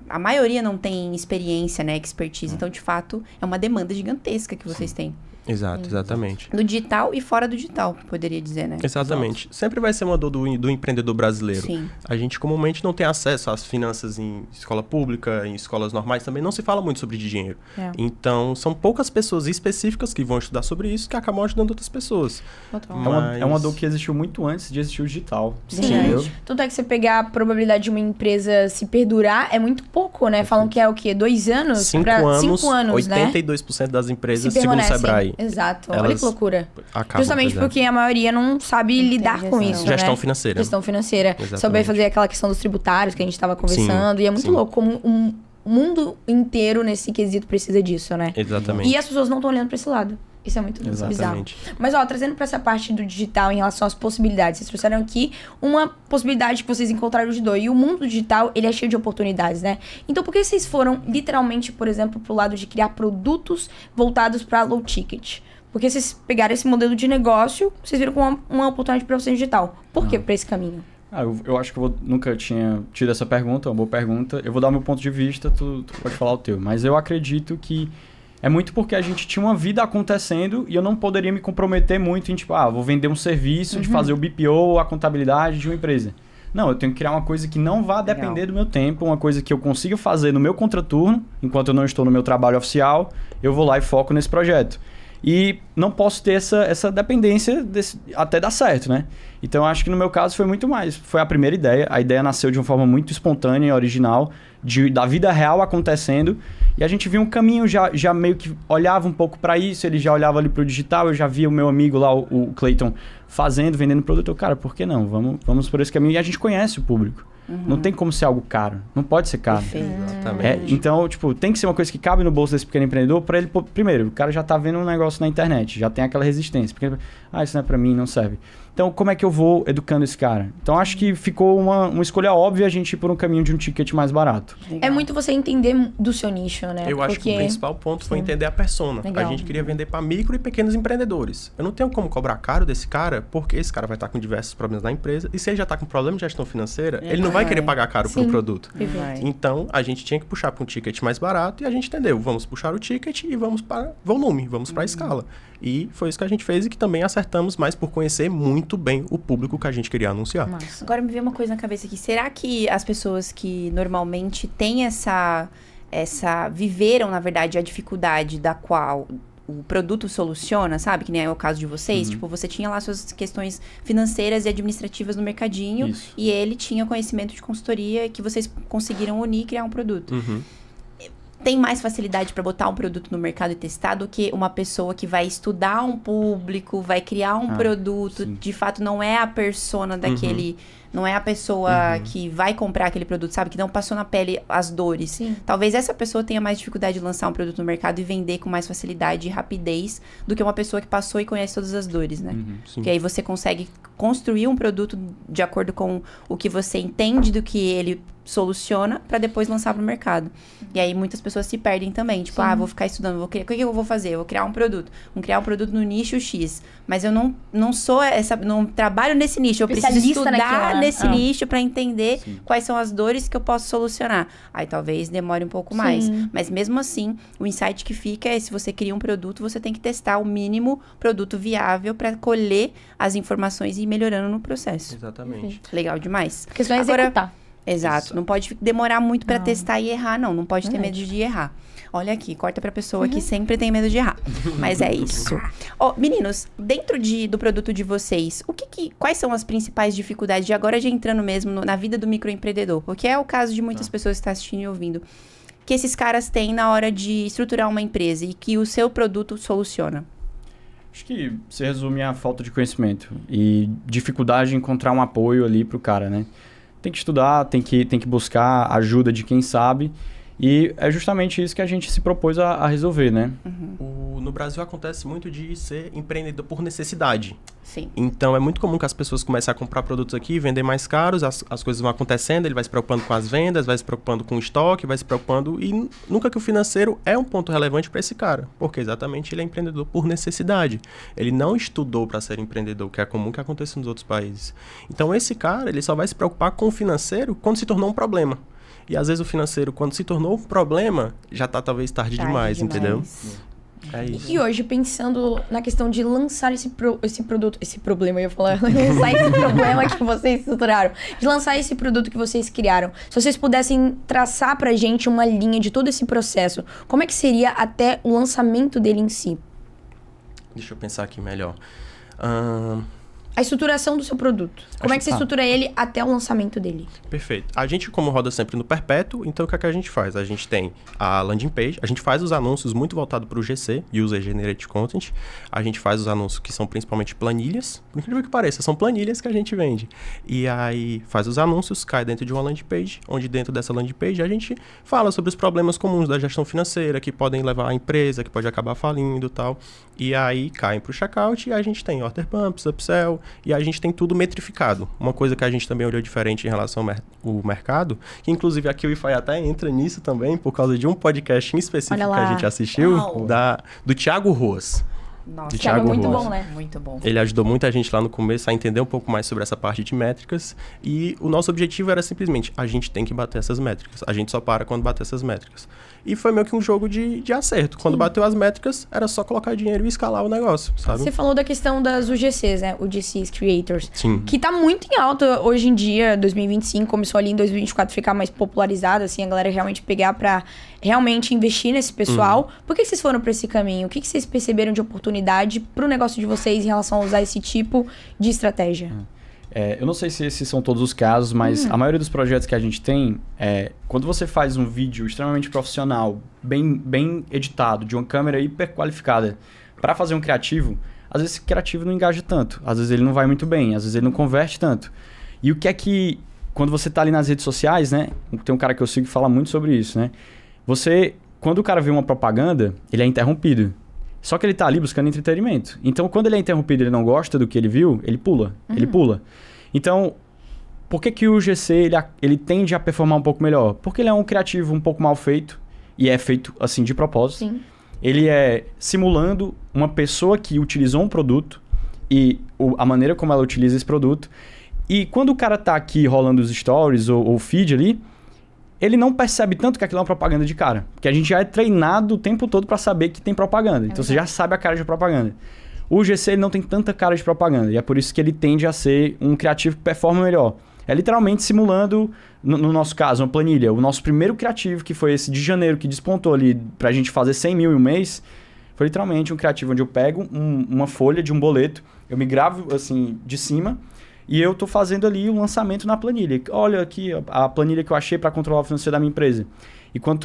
a maioria não tem experiência, né, expertise. Então, de fato, é uma demanda gigantesca que vocês têm. Exato, exatamente. No digital e fora do digital, poderia dizer, né? Exatamente. Sempre vai ser uma dor do empreendedor brasileiro. Sim. A gente comumente não tem acesso às finanças em escola pública, em escolas normais também. Não se fala muito sobre dinheiro. Então, são poucas pessoas específicas que vão estudar sobre isso que acabam ajudando outras pessoas. É uma dor que existiu muito antes de existir o digital. Sim. Entendeu? Tanto é que você pegar a probabilidade de uma empresa se perdurar é muito pouco, né? Falam que é o quê? 2 anos? 5 pra anos, 5 anos, né? 82% das empresas, Se segundo o permanecem. Sebrae, Exato. Olha elas que loucura. acabam. Justamente pois é. porque a maioria não sabe lidar com gestão. isso, Gestão né? financeira. Gestão financeira. Exatamente. Saber fazer aquela questão dos tributários que a gente estava conversando. E é muito sim. louco como o mundo inteiro nesse quesito precisa disso, né? Exatamente. E as pessoas não estão olhando pra esse lado. Isso é muito bizarro. Exatamente. Mas, ó, trazendo pra essa parte do digital em relação às possibilidades. Vocês trouxeram aqui uma possibilidade que vocês encontraram de dor. E o mundo digital, ele é cheio de oportunidades, né? Então, por que vocês foram, literalmente, por exemplo, pro lado de criar produtos voltados pra low ticket? Porque vocês pegaram esse modelo de negócio, vocês viram como uma oportunidade pra você digital. Por que pra esse caminho? Eu acho que nunca tinha tido essa pergunta, uma boa pergunta. Eu vou dar o meu ponto de vista, tu pode falar o teu. Mas eu acredito que é muito porque a gente tinha uma vida acontecendo e eu não poderia me comprometer muito em, tipo, vou vender um serviço, de fazer o BPO, a contabilidade de uma empresa. Não, eu tenho que criar uma coisa que não vá depender do meu tempo, uma coisa que eu consiga fazer no meu contraturno, enquanto eu não estou no meu trabalho oficial, eu vou lá e foco nesse projeto. E não posso ter essa dependência até dar certo, né? Então, acho que no meu caso foi muito mais. Foi a primeira ideia. A ideia nasceu de uma forma muito espontânea e original, da vida real acontecendo. E a gente viu um caminho, já meio que olhava um pouco para isso. Ele já olhava ali pro digital. Eu já via o meu amigo lá, o Clayton, vendendo produto. Eu, cara, por que não? Vamos por esse caminho. E a gente conhece o público. Não tem como ser algo caro. Não pode ser caro. Exatamente. Então, tipo, tem que ser uma coisa que cabe no bolso desse pequeno empreendedor para ele... Primeiro, o cara já tá vendo um negócio na internet. Já tem aquela resistência. Porque, isso não é para mim, não serve. Então, como é que eu vou educando esse cara? Então, acho que ficou uma escolha óbvia a gente ir por um caminho de um ticket mais barato. É muito você entender do seu nicho, né? Eu acho que o principal ponto foi entender a persona. Legal. A gente queria vender para micro e pequenos empreendedores. Eu não tenho como cobrar caro desse cara, porque esse cara vai estar com diversos problemas na empresa. E se ele já está com problema de gestão financeira, ele não vai querer pagar caro por um produto. Então, a gente tinha que puxar para um ticket mais barato e a gente entendeu. Vamos puxar o ticket e vamos para volume, vamos para a escala. E foi isso que a gente fez e que também acertamos mais por conhecer muito bem o público que a gente queria anunciar. Massa. Agora me veio uma coisa na cabeça aqui. Será que as pessoas que normalmente têm viveram, na verdade, a dificuldade da qual o produto soluciona, sabe? Que nem é o caso de vocês. Tipo, você tinha lá suas questões financeiras e administrativas no mercadinho. Isso. E ele tinha conhecimento de consultoria que vocês conseguiram unir e criar um produto. Tem mais facilidade para botar um produto no mercado e testar do que uma pessoa que vai estudar um público, vai criar um produto. Sim. De fato, não é a persona daquele... Não é a pessoa que vai comprar aquele produto, sabe? Que não passou na pele as dores. Sim. Talvez essa pessoa tenha mais dificuldade de lançar um produto no mercado e vender com mais facilidade e rapidez do que uma pessoa que passou e conhece todas as dores, né? Sim. Que aí você consegue construir um produto de acordo com o que você entende do que ele soluciona para depois lançar pro mercado. E aí muitas pessoas se perdem também. Tipo, vou ficar estudando, o que eu vou fazer? Eu vou criar um produto. Vou criar um produto no nicho X. Mas eu não sou não trabalho nesse nicho. Eu preciso estudar naquilo, né? Nesse nicho para entender quais são as dores que eu posso solucionar. Aí talvez demore um pouco mais. Mas mesmo assim, o insight que fica é, se você cria um produto, você tem que testar o mínimo produto viável para colher as informações e ir melhorando no processo. Exatamente. Legal demais. Porque senão é executar. Exato. Não pode demorar muito para testar e errar, não. Não pode ter medo de errar. Olha aqui, corta pra pessoa que sempre tem medo de errar. Mas é isso. Meninos, dentro do produto de vocês, quais são as principais dificuldades de agora entrando mesmo na vida do microempreendedor? Porque é o caso de muitas pessoas que estão assistindo e ouvindo. Que esses caras têm na hora de estruturar uma empresa e que o seu produto soluciona. Acho que se resume a falta de conhecimento e dificuldade em encontrar um apoio ali pro cara, né? Tem que estudar, tem que buscar ajuda de quem sabe. E é justamente isso que a gente se propôs a resolver, né? No Brasil acontece muito de ser empreendedor por necessidade. Sim. Então é muito comum que as pessoas comecem a comprar produtos aqui, vender mais caros, as coisas vão acontecendo, ele vai se preocupando com as vendas, vai se preocupando com o estoque, vai se preocupando... E nunca que o financeiro é um ponto relevante para esse cara. Porque exatamente ele é empreendedor por necessidade. Ele não estudou para ser empreendedor, que é comum que aconteça nos outros países. Então esse cara, ele só vai se preocupar com o financeiro quando se tornou um problema. E às esse o financeiro, quando se tornou um problema, já tá talvez tarde demais, entendeu? É isso. E hoje, pensando na questão de lançar esse problema, eu ia falar, lançar esse problema que vocês estruturaram, de lançar esse produto que vocês criaram, se vocês pudessem traçar pra gente uma linha de todo esse processo, como é que seria até o lançamento dele em si? Deixa eu pensar aqui melhor. A estruturação do seu produto. Como é que você estrutura ele até o lançamento dele? Perfeito. A gente, como roda sempre no perpétuo, então o que é que a gente faz? A gente tem a landing page, a gente faz os anúncios muito voltados para o GC, User Generated Content. A gente faz os anúncios que são principalmente planilhas. Por incrível que pareça, são planilhas que a gente vende. E aí faz os anúncios, cai dentro de uma landing page, onde dentro dessa landing page a gente fala sobre os problemas comuns da gestão financeira, que podem levar a empresa, que pode acabar falindo e tal. E aí caem para o checkout e a gente tem order pumps, upsell, e a gente tem tudo metrificado. Uma coisa que a gente também olhou diferente em relação ao mercado, que inclusive aqui o Wi-Fi até entra nisso também, por causa de um podcast em específico que a gente assistiu, do Thiago Ruas. Nossa, Thiago é muito bom, né? Muito bom. Ele ajudou muita gente lá no começo a entender um pouco mais sobre essa parte de métricas. E o nosso objetivo era simplesmente, a gente tem que bater essas métricas. A gente só para quando bater essas métricas. E foi meio que um jogo de acerto. Quando bateu as métricas, era só colocar dinheiro e escalar o negócio, sabe? Você falou da questão das UGCs, né? UGCs Creators. Sim. Que tá muito em alta hoje em dia, 2025. Começou ali em 2024 ficar mais popularizado, assim, a galera realmente pegar pra realmente investir nesse pessoal. Por que vocês foram pra esse caminho? O que vocês perceberam de oportunidade pro negócio de vocês em relação a usar esse tipo de estratégia? Eu não sei se esses são todos os casos, mas a maioria dos projetos que a gente tem, quando você faz um vídeo extremamente profissional, bem editado, de uma câmera hiper qualificada, para fazer um criativo, às vezes esse criativo não engaja tanto, às vezes ele não vai muito bem, às vezes ele não converte tanto. E o que é que, quando você tá ali nas redes sociais, né, tem um cara que eu sigo que fala muito sobre isso, né, quando o cara vê uma propaganda, ele é interrompido. Só que ele tá ali buscando entretenimento. Então, quando ele é interrompido e ele não gosta do que ele viu, ele pula. Ele pula. Então, por que o GC ele tende a performar um pouco melhor? Porque ele é um criativo um pouco mal feito. E é feito, assim, de propósito. Sim. Ele é simulando uma pessoa que utilizou um produto e a maneira como ela utiliza esse produto. E quando o cara tá aqui rolando os stories ou o feed ali, ele não percebe tanto que aquilo é uma propaganda de cara. Porque a gente já é treinado o tempo todo para saber que tem propaganda. Então você já sabe a cara de propaganda. O GC ele não tem tanta cara de propaganda. E é por isso que ele tende a ser um criativo que performa melhor. É literalmente simulando, no nosso caso, uma planilha. O nosso primeiro criativo, que foi esse de janeiro, que despontou ali pra gente fazer 100 mil em um mês, foi literalmente um criativo onde eu pego uma folha de um boleto, eu me gravo assim de cima, e eu tô fazendo ali um lançamento na planilha. Olha aqui a planilha que eu achei para controlar o financeiro da minha empresa.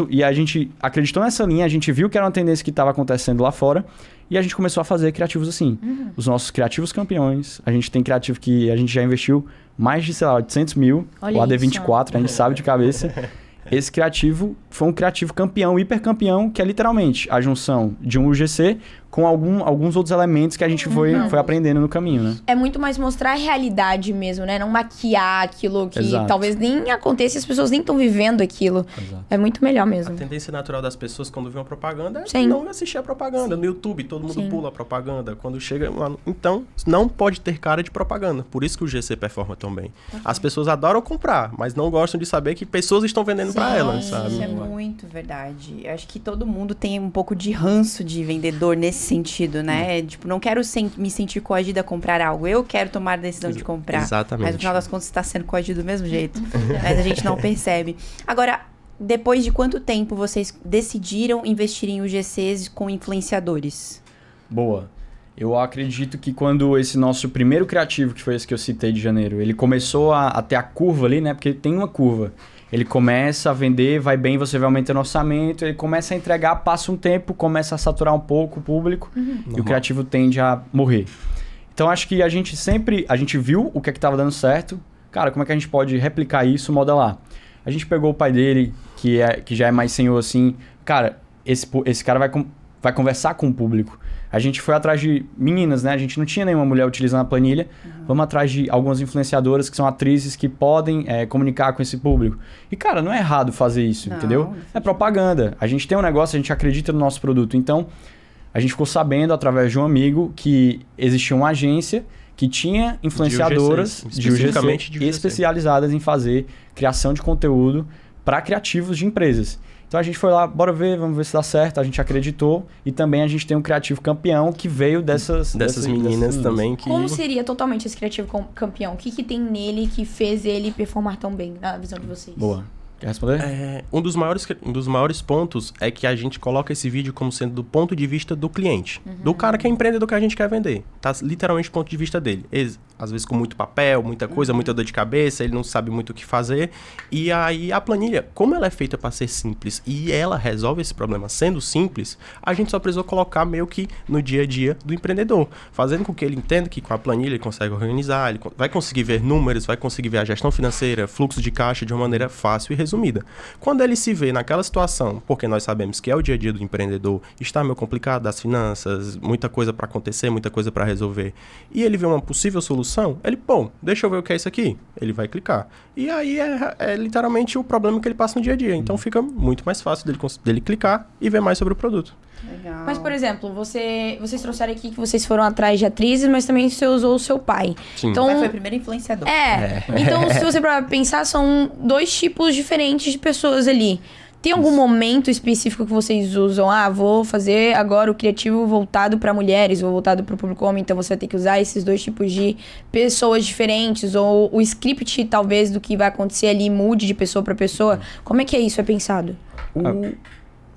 E a gente acreditou nessa linha, a gente viu que era uma tendência que estava acontecendo lá fora, e a gente começou a fazer criativos assim. Os nossos criativos campeões, a gente tem criativo que a gente já investiu mais de, sei lá, 800 mil, o AD24, a gente sabe de cabeça. esse criativo foi um criativo campeão, hipercampeão, que é literalmente a junção de um UGC com alguns outros elementos que a gente foi aprendendo no caminho, né? É muito mais mostrar a realidade mesmo, né? Não maquiar aquilo que talvez nem aconteça e as pessoas nem estão vivendo aquilo. Exato. É muito melhor mesmo. A tendência natural das pessoas quando vê uma propaganda é Sim. não assistir a propaganda. No YouTube, todo mundo pula a propaganda. Quando chega lá... Então, não pode ter cara de propaganda. Por isso que o GC performa tão bem. As pessoas adoram comprar, mas não gostam de saber que pessoas estão vendendo pra elas, sabe? Isso é muito verdade. Eu acho que todo mundo tem um pouco de ranço de vendedor nesse sentido, né? Tipo, não quero me sentir coagida a comprar algo. Eu quero tomar a decisão de comprar. Exatamente. Mas no final das contas você está sendo coagido do mesmo jeito. Mas a gente não percebe. Agora, depois de quanto tempo vocês decidiram investir em UGCs com influenciadores? Boa. Eu acredito que quando esse nosso primeiro criativo, que foi esse que eu citei de janeiro, ele começou a ter a curva ali, né? Porque tem uma curva. Ele começa a vender, vai bem, você vai aumentando o orçamento, ele começa a entregar, passa um tempo, começa a saturar um pouco o público e o criativo tende a morrer. Então, acho que a gente viu o que estava dando certo. Cara, como é que a gente pode replicar isso, modelar? A gente pegou o pai dele, que já é mais senhor assim. Cara, esse cara vai conversar com o público. A gente foi atrás de meninas, né? A gente não tinha nenhuma mulher utilizando a planilha. Vamos atrás de algumas influenciadoras que são atrizes que podem comunicar com esse público. E, cara, não é errado fazer isso, entendeu? É propaganda. A gente tem um negócio, a gente acredita no nosso produto. Então, a gente ficou sabendo, através de um amigo, que existia uma agência que tinha influenciadoras de UGC especializadas em fazer criação de conteúdo para criativos de empresas. Então a gente foi lá, bora ver, vamos ver se dá certo. A gente acreditou e também a gente tem um criativo campeão que veio dessas meninas também. Que... Como seria totalmente esse criativo campeão? O que tem nele que fez ele performar tão bem, na visão de vocês? Boa. Quer responder? Um dos maiores pontos é que a gente coloca esse vídeo como sendo do ponto de vista do cliente. Do cara que é empreendedor que a gente quer vender. Tá literalmente do ponto de vista dele. Às vezes com muito papel, muita coisa, muita dor de cabeça, ele não sabe muito o que fazer. E aí a planilha, como ela é feita para ser simples e ela resolve esse problema sendo simples, a gente só precisou colocar meio que no dia a dia do empreendedor. Fazendo com que ele entenda que com a planilha ele consegue organizar, ele vai conseguir ver números, vai conseguir ver a gestão financeira, fluxo de caixa de uma maneira fácil e resumida. Quando ele se vê naquela situação, porque nós sabemos que é o dia a dia do empreendedor, está meio complicado das finanças, muita coisa para acontecer, muita coisa para resolver, e ele vê uma possível solução, ele, deixa eu ver o que é isso aqui. Ele vai clicar. E aí é literalmente o problema que ele passa no dia a dia. Então fica muito mais fácil dele clicar e ver mais sobre o produto. Legal. Mas, por exemplo, vocês trouxeram aqui que vocês foram atrás de atrizes, mas também você usou o seu pai. Sim. Então, Mas foi o primeiro influenciador. Então, se você para pensar, são dois tipos diferentes de pessoas ali. Tem algum momento específico que vocês usam? Vou fazer agora o criativo voltado para mulheres ou voltado para o público homem, então você vai ter que usar esses dois tipos de pessoas diferentes, ou o script, talvez, do que vai acontecer ali mude de pessoa para pessoa. Como é que isso é pensado?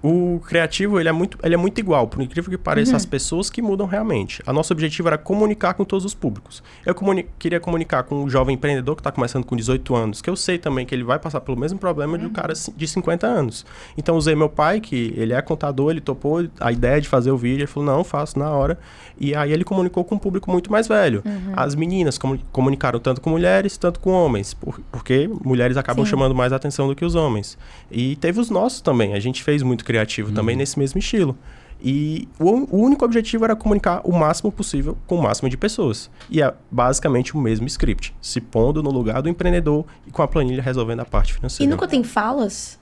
O criativo, ele é muito igual, por incrível que pareça, as pessoas que mudam realmente. O nosso objetivo era comunicar com todos os públicos. Eu queria comunicar com um jovem empreendedor que está começando com 18 anos, que eu sei também que ele vai passar pelo mesmo problema de um cara de 50 anos. Então, usei meu pai, que ele é contador, ele topou a ideia de fazer o vídeo, ele falou, não, faço na hora. E aí ele comunicou com um público muito mais velho. As meninas comunicaram tanto com mulheres, tanto com homens, porque mulheres acabam chamando mais atenção do que os homens. E teve os nossos também, a gente fez muito criativo também nesse mesmo estilo. E o único objetivo era comunicar o máximo possível com o máximo de pessoas. E é basicamente o mesmo script, se pondo no lugar do empreendedor e com a planilha resolvendo a parte financeira. E nunca tem falas?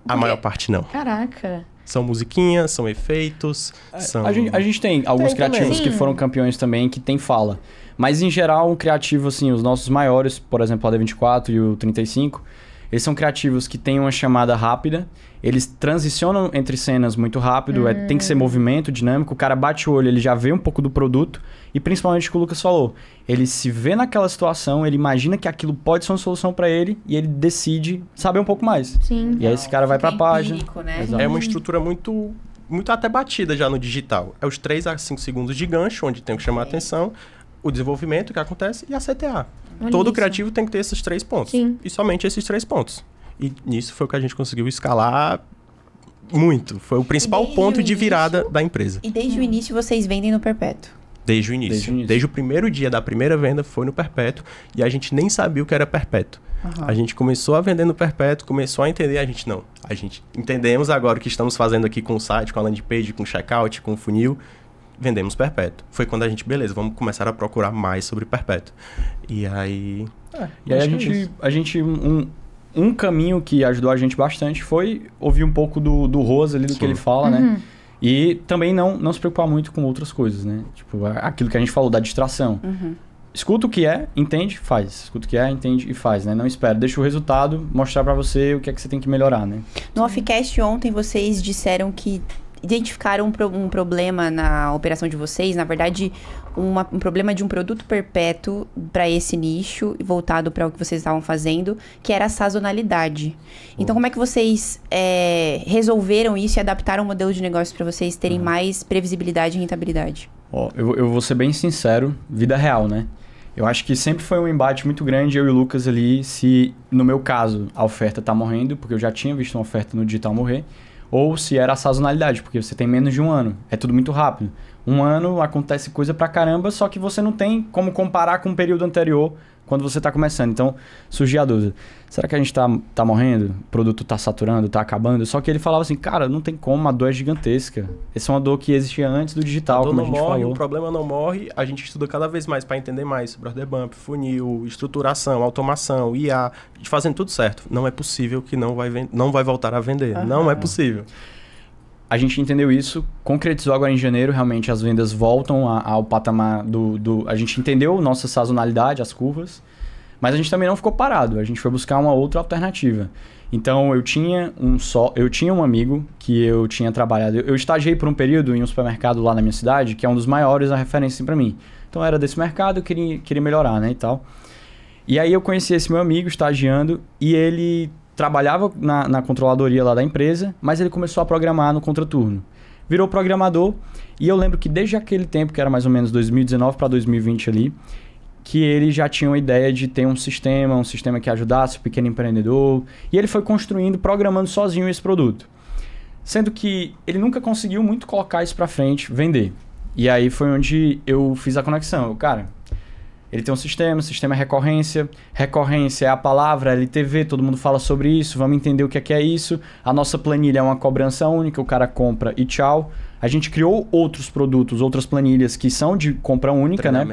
A maior parte não. Caraca. São musiquinhas, são efeitos, são... A gente tem alguns criativos que foram campeões também, que tem fala. Mas, em geral, um criativo, assim, os nossos maiores, por exemplo, a D24 e o 35... Eles são criativos que têm uma chamada rápida, eles transicionam entre cenas muito rápido, tem que ser movimento dinâmico, o cara bate o olho, ele já vê um pouco do produto, e principalmente o que o Lucas falou, ele se vê naquela situação, ele imagina que aquilo pode ser uma solução para ele, e ele decide saber um pouco mais. Sim. E aí esse cara vai para a página. Né? É uma estrutura muito até batida já no digital. É os 3 a 5 segundos de gancho, onde tem que chamar a atenção, o desenvolvimento que acontece e a CTA. Todo criativo tem que ter esses 3 pontos. Sim. E somente esses 3 pontos. E nisso foi o que a gente conseguiu escalar muito. Foi o principal ponto de virada da empresa. E desde o início vocês vendem no perpétuo? Desde o início. Desde o primeiro dia da primeira venda foi no perpétuo e a gente nem sabia o que era perpétuo. A gente começou a vender no perpétuo, começou a entender, a gente entendemos agora o que estamos fazendo aqui com o site, com a landing page, com o checkout, com o funil, vendemos perpétuo. Foi quando a gente, beleza, vamos começar a procurar mais sobre perpétuo. E aí... Um caminho que ajudou a gente bastante foi ouvir um pouco do Rosa ali, do que ele fala, né? E também não se preocupar muito com outras coisas, né? Tipo, aquilo que a gente falou da distração. Escuta o que é, entende, faz. Escuta o que é, entende e faz, né? Não espera. Deixa o resultado mostrar pra você o que é que você tem que melhorar, né? No Offcast ontem, vocês disseram que identificaram um problema na operação de vocês, na verdade, um problema de um produto perpétuo para esse nicho, voltado para o que vocês estavam fazendo, que era a sazonalidade. Então, como é que vocês resolveram isso e adaptaram o modelo de negócio para vocês terem mais previsibilidade e rentabilidade? Eu vou ser bem sincero, vida real, né? Eu acho que sempre foi um embate muito grande, eu e o Lucas ali, se, no meu caso, a oferta tá morrendo, porque eu já tinha visto uma oferta no digital morrer, ou se era a sazonalidade, porque você tem menos de um ano. É tudo muito rápido. Um ano acontece coisa pra caramba, só que você não tem como comparar com o período anterior quando você tá começando. Então, surgia a dúvida. Será que a gente tá morrendo? O produto tá saturando, tá acabando? Só que ele falava assim, cara, não tem como, a dor é gigantesca. Essa é uma dor que existia antes do digital, como a gente falou. A dor não morre, o problema não morre. A gente estuda cada vez mais para entender mais sobre order bump, funil, estruturação, automação, IA. A gente fazendo tudo certo. Não é possível que não vai voltar a vender. Não é possível. A gente entendeu isso, concretizou agora em janeiro, realmente as vendas voltam ao patamar a gente entendeu nossa sazonalidade, as curvas, mas a gente também não ficou parado, a gente foi buscar uma outra alternativa. Então eu tinha um amigo que eu tinha trabalhado, eu estagiei por um período em um supermercado lá na minha cidade, que é um dos maiores, a referência para mim. Então era desse mercado, eu queria melhorar, né, e tal. E aí eu conheci esse meu amigo estagiando e ele trabalhava na controladoria lá da empresa, mas ele começou a programar no contraturno. Virou programador e eu lembro que desde aquele tempo, que era mais ou menos 2019 para 2020 ali, que ele já tinha uma ideia de ter um sistema que ajudasse o pequeno empreendedor, e ele foi construindo, programando sozinho esse produto. Sendo que ele nunca conseguiu muito colocar isso para frente, vender. E aí foi onde eu fiz a conexão. Ele tem um sistema é recorrência é a palavra, LTV, todo mundo fala sobre isso, vamos entender o que é isso. A nossa planilha é uma cobrança única, o cara compra e tchau. A gente criou outros produtos, outras planilhas que são de compra única, né?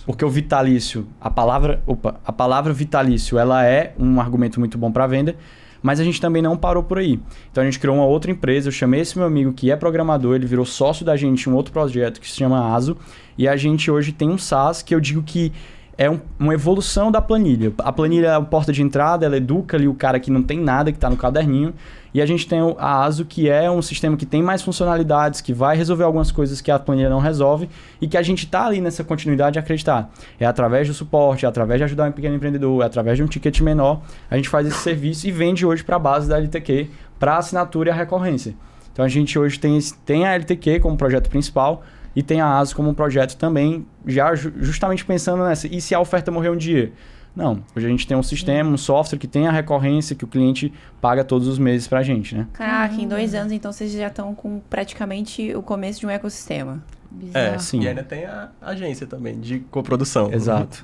Porque o vitalício, a palavra vitalício, ela é um argumento muito bom para venda, mas a gente também não parou por aí. Então a gente criou uma outra empresa, eu chamei esse meu amigo que é programador, ele virou sócio da gente em um outro projeto que se chama ASO, e a gente hoje tem um SaaS que eu digo que é uma evolução da planilha. A planilha é a porta de entrada, ela educa ali o cara que não tem nada, que está no caderninho. E a gente tem a ASO, que é um sistema que tem mais funcionalidades, que vai resolver algumas coisas que a planilha não resolve e que a gente está ali nessa continuidade de acreditar. É através do suporte, é através de ajudar um pequeno empreendedor, é através de um ticket menor, a gente faz esse serviço e vende hoje para a base da LTQ, para a assinatura e a recorrência. Então a gente hoje tem a LTQ como projeto principal, e tem a ASO como um projeto também, já justamente pensando nessa. E se a oferta morrer um dia? Não. Hoje a gente tem um sistema, um software que tem a recorrência que o cliente paga todos os meses pra gente, né? Caraca, em 2 anos, então, vocês já estão com praticamente o começo de um ecossistema. Bizarro. Sim. E ainda tem a agência também, de coprodução. Exato.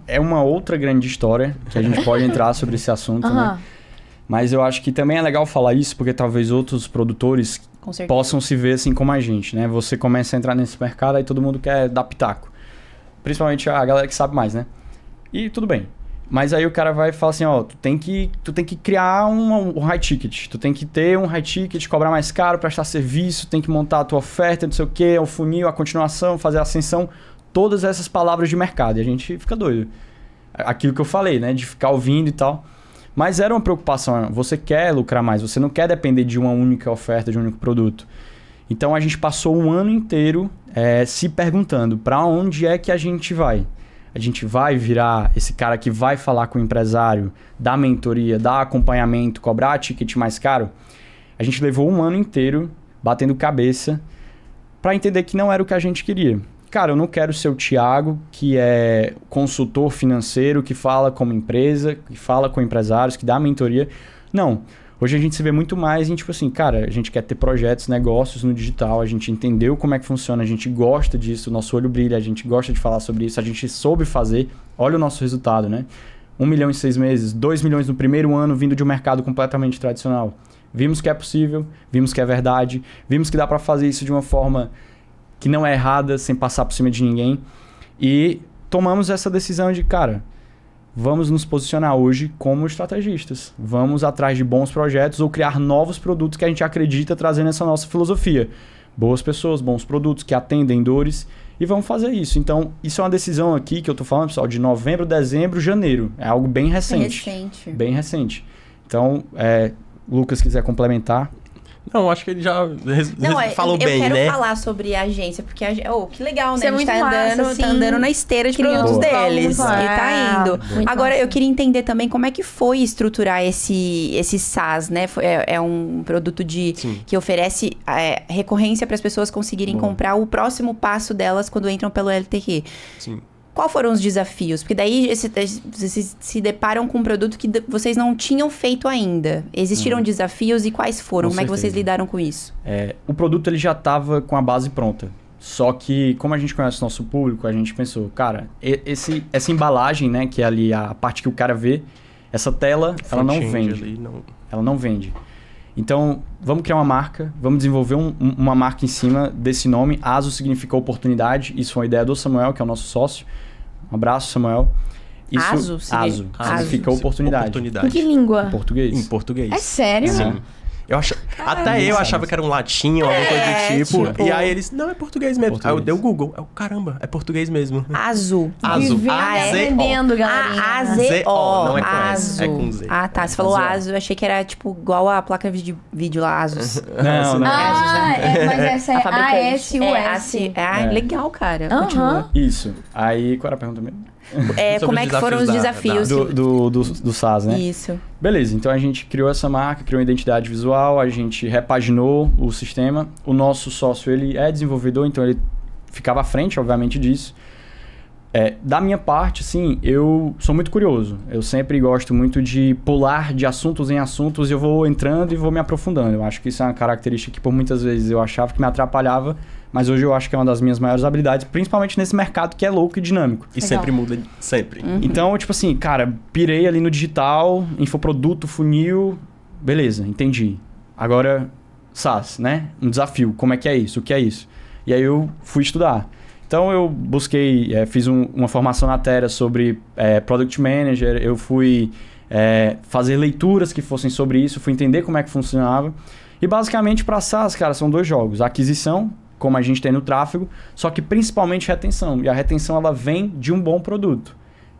É uma outra grande história que a gente pode entrar sobre esse assunto, né? Mas eu acho que também é legal falar isso, porque talvez outros produtores possam se ver assim como a gente, né? Você começa a entrar nesse mercado, aí todo mundo quer dar pitaco. Principalmente a galera que sabe mais, né? E tudo bem. Mas aí o cara vai falar assim, tu tem que criar um high ticket. Tu tem que ter um high ticket, cobrar mais caro, prestar serviço, tem que montar a tua oferta, não sei o quê, o funil, a continuação, fazer a ascensão. Todas essas palavras de mercado. E a gente fica doido. Aquilo que eu falei, né? De ficar ouvindo e tal. Mas era uma preocupação, você quer lucrar mais, você não quer depender de uma única oferta, de um único produto. Então a gente passou um ano inteiro se perguntando para onde é que a gente vai. A gente vai virar esse cara que vai falar com o empresário, dar mentoria, dar acompanhamento, cobrar ticket mais caro. A gente levou um ano inteiro batendo cabeça para entender que não era o que a gente queria. Cara, eu não quero ser o Thiago, que é consultor financeiro, que fala como empresa, que fala com empresários, que dá mentoria. Não. Hoje a gente se vê muito mais em, tipo assim, cara, a gente quer ter projetos, negócios no digital, a gente entendeu como é que funciona, a gente gosta disso, o nosso olho brilha, a gente gosta de falar sobre isso, a gente soube fazer, olha o nosso resultado, né? 1 milhão em 6 meses, 2 milhões no primeiro ano vindo de um mercado completamente tradicional. Vimos que é possível, vimos que é verdade, vimos que dá para fazer isso de uma forma que não é errada, sem passar por cima de ninguém. E tomamos essa decisão de, cara, vamos nos posicionar hoje como estrategistas. Vamos atrás de bons projetos ou criar novos produtos que a gente acredita trazendo essa nossa filosofia. Boas pessoas, bons produtos que atendem dores e vamos fazer isso. Então, isso é uma decisão aqui que eu tô falando, pessoal, de novembro, dezembro, janeiro. É algo bem recente. Bem recente. Então, Lucas, quiser complementar. Não, acho que ele já falou bem, né? Eu quero falar sobre a agência, porque que legal, né? Isso é a gente muito massa, tá andando na esteira de produtos deles. E tá indo. Agora, eu queria entender também como é que foi estruturar esse SaaS, né? É um produto que oferece recorrência para as pessoas conseguirem comprar o próximo passo delas quando entram pelo LTQ. Sim. Qual foram os desafios? Porque daí vocês se deparam com um produto que vocês não tinham feito ainda. Existiram desafios e quais foram? Como é que vocês lidaram com isso? O produto ele já estava com a base pronta. Só que, como a gente conhece o nosso público, a gente pensou, cara, essa embalagem, né, que é ali a parte que o cara vê, essa tela, ela não vende. Ela não vende. Então, vamos criar uma marca, vamos desenvolver uma marca em cima desse nome. ASO significa oportunidade. Isso foi uma ideia do Samuel, que é o nosso sócio. Um abraço, Samuel. ASO significa oportunidade. Em que língua? Em português. Em português. É sério? Sim. Até eu achava que era um latim ou alguma coisa do tipo. E aí eles, não, é português mesmo. Aí eu dei o Google. Caramba, é português mesmo. ASO. Aprendendo, galerinha. A-Z-O. Não é com S, é com Z. Ah, tá. Você falou ASO. Eu achei que era tipo igual a placa de vídeo lá, ASUS. Não. Mas essa é ASUS. Legal, cara. Continua. Isso. Aí, qual era a pergunta mesmo? Como é que foram os desafios? Do SaaS, né? Isso. Beleza, então a gente criou essa marca, criou uma identidade visual, a gente repaginou o sistema. O nosso sócio, ele é desenvolvedor, então ele ficava à frente, obviamente, disso. Da minha parte, assim, eu sou muito curioso. Eu sempre gosto muito de pular de assuntos em assuntos e eu vou entrando e vou me aprofundando. Eu acho que isso é uma característica que por muitas vezes eu achava que me atrapalhava, mas hoje eu acho que é uma das minhas maiores habilidades, principalmente nesse mercado que é louco e dinâmico. E sempre muda, sempre. Então, tipo assim, cara, pirei ali no digital, infoproduto, funil, beleza, entendi. Agora, SaaS, né? Um desafio, como é que é isso? O que é isso? E aí eu fui estudar. Então eu busquei, fiz uma formação na Terra sobre Product Manager, eu fui fazer leituras que fossem sobre isso, fui entender como é que funcionava. E basicamente para SaaS, cara, são 2 jogos. Aquisição, como a gente tem no tráfego, só que principalmente retenção. E a retenção ela vem de um bom produto.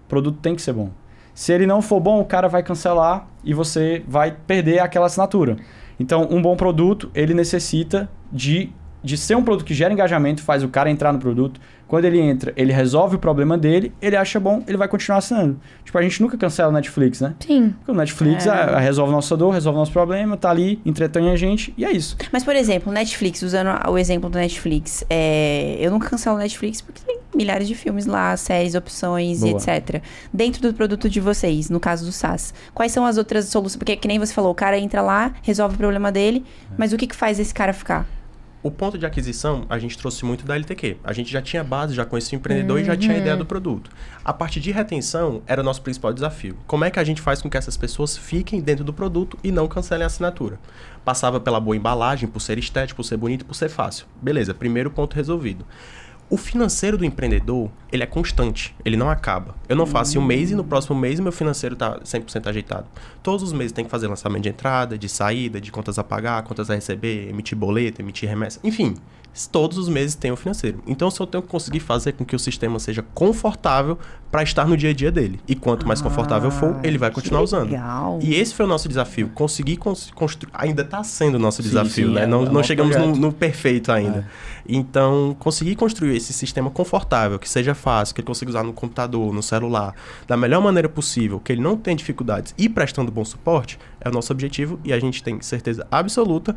O produto tem que ser bom. Se ele não for bom, o cara vai cancelar e você vai perder aquela assinatura. Então um bom produto, ele necessita de ser um produto que gera engajamento, faz o cara entrar no produto. Quando ele entra, ele resolve o problema dele, ele acha bom, ele vai continuar assinando. Tipo, a gente nunca cancela o Netflix, né? Sim. Porque o Netflix resolve nossa dor, resolve nosso problema, tá ali, entretém a gente e é isso. Mas, por exemplo, o Netflix, usando o exemplo do Netflix, eu nunca cancelo o Netflix porque tem milhares de filmes lá, séries, opções e etc. Dentro do produto de vocês, no caso do SaaS, quais são as outras soluções? Porque, que nem você falou, o cara entra lá, resolve o problema dele, mas o que faz esse cara ficar? O ponto de aquisição, a gente trouxe muito da LTQ. A gente já tinha base, já conhecia o empreendedor e já tinha a ideia do produto. A parte de retenção era o nosso principal desafio. Como é que a gente faz com que essas pessoas fiquem dentro do produto e não cancelem a assinatura? Passava pela boa embalagem, por ser estético, por ser bonito, por ser fácil. Beleza, primeiro ponto resolvido. O financeiro do empreendedor, ele é constante, ele não acaba. Eu não faço em um mês e no próximo mês meu financeiro está 100% ajeitado. Todos os meses tem que fazer lançamento de entrada, de saída, de contas a pagar, contas a receber, emitir boleto, emitir remessa, enfim. Todos os meses tem o financeiro. Então, se eu tenho que conseguir fazer com que o sistema seja confortável para estar no dia a dia dele. E quanto mais confortável for, ele vai continuar usando. E esse foi o nosso desafio. Conseguir construir... Ainda está sendo o nosso desafio, né? Não chegamos no perfeito ainda. Então, conseguir construir esse sistema confortável, que seja fácil, que ele consiga usar no computador, no celular, da melhor maneira possível, que ele não tenha dificuldades e prestando bom suporte, é o nosso objetivo. E a gente tem certeza absoluta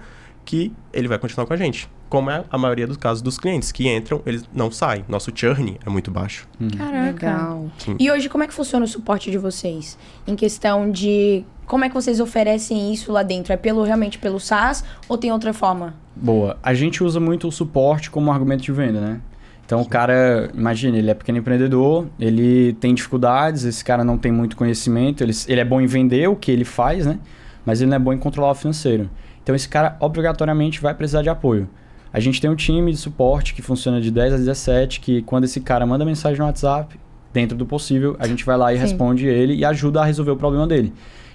que ele vai continuar com a gente. Como é a maioria dos casos dos clientes, que entram, eles não saem. Nosso churn é muito baixo. Caraca. Legal. E hoje, como é que funciona o suporte de vocês? Em questão de como é que vocês oferecem isso lá dentro? É realmente pelo SaaS ou tem outra forma? Boa. A gente usa muito o suporte como argumento de venda, né? Então, o cara, imagina, ele é pequeno empreendedor, ele tem dificuldades, esse cara não tem muito conhecimento, ele é bom em vender o que ele faz, né? Mas ele não é bom em controlar o financeiro. Então, esse cara, obrigatoriamente, vai precisar de apoio. A gente tem um time de suporte que funciona de 10 a 17, que quando esse cara manda mensagem no WhatsApp, dentro do possível, a gente vai lá e responde ele e ajuda a resolver o problema dele.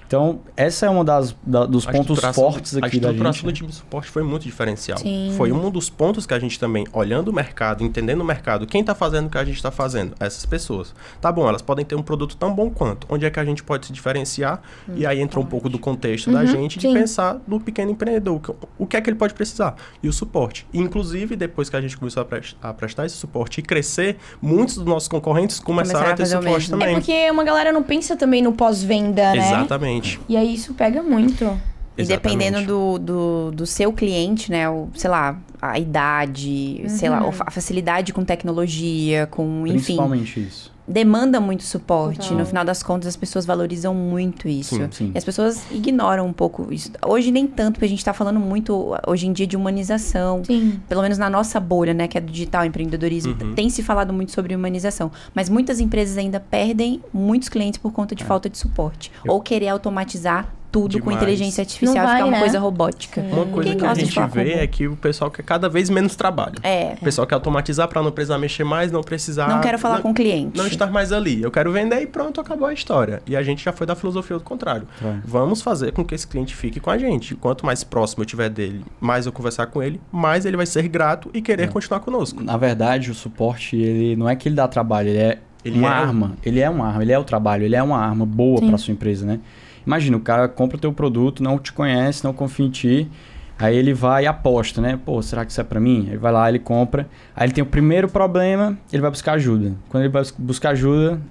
Então, essa é uma dos pontos fortes aqui da gente. A estruturação do time de suporte foi muito diferencial. Sim. Foi um dos pontos que a gente também, olhando o mercado, entendendo o mercado, quem está fazendo o que a gente está fazendo? Essas pessoas. Tá bom, elas podem ter um produto tão bom quanto. Onde é que a gente pode se diferenciar? E aí entra um pouco do contexto da gente, de pensar no pequeno empreendedor. O que é que ele pode precisar? E o suporte. Inclusive, depois que a gente começou a prestar esse suporte e crescer, muitos dos nossos concorrentes começaram a ter suporte também. É porque uma galera não pensa também no pós-venda, né? Exatamente. E aí isso pega muito. E dependendo do seu cliente, né? Sei lá, a idade, sei lá, a facilidade com tecnologia, com, enfim. Principalmente isso. Demanda muito suporte. Total. No final das contas, as pessoas valorizam muito isso. Sim. E as pessoas ignoram um pouco isso. Hoje nem tanto, porque a gente tá falando muito, hoje em dia, de humanização. Sim. Pelo menos na nossa bolha, né? Que é do digital empreendedorismo. Tem se falado muito sobre humanização. Mas muitas empresas ainda perdem muitos clientes por conta de falta de suporte. Ou querer automatizar tudo com Demais. inteligência artificial, Não vai, ficar uma né? coisa robótica. Uma coisa Quem que a gosta de gente falar com vê robô? é que o pessoal quer cada vez menos trabalho. É. O pessoal quer automatizar para não precisar mexer mais, não precisar... Não quero falar com o cliente. Não estar mais ali. Eu quero vender e pronto, acabou a história. E a gente já foi da filosofia do contrário. É. Vamos fazer com que esse cliente fique com a gente. Quanto mais próximo eu tiver dele, mais eu conversar com ele, mais ele vai ser grato e querer continuar conosco. Na verdade, o suporte, ele não é que ele dá trabalho, ele é uma arma. Ele é uma arma, ele é o trabalho, ele é uma arma boa para sua empresa, né? Imagina, o cara compra o teu produto, não te conhece, não confia em ti, aí ele vai e aposta, né? Pô, será que isso é pra mim? Ele vai lá, ele compra, aí ele tem o primeiro problema, ele vai buscar ajuda. Quando ele vai buscar ajuda,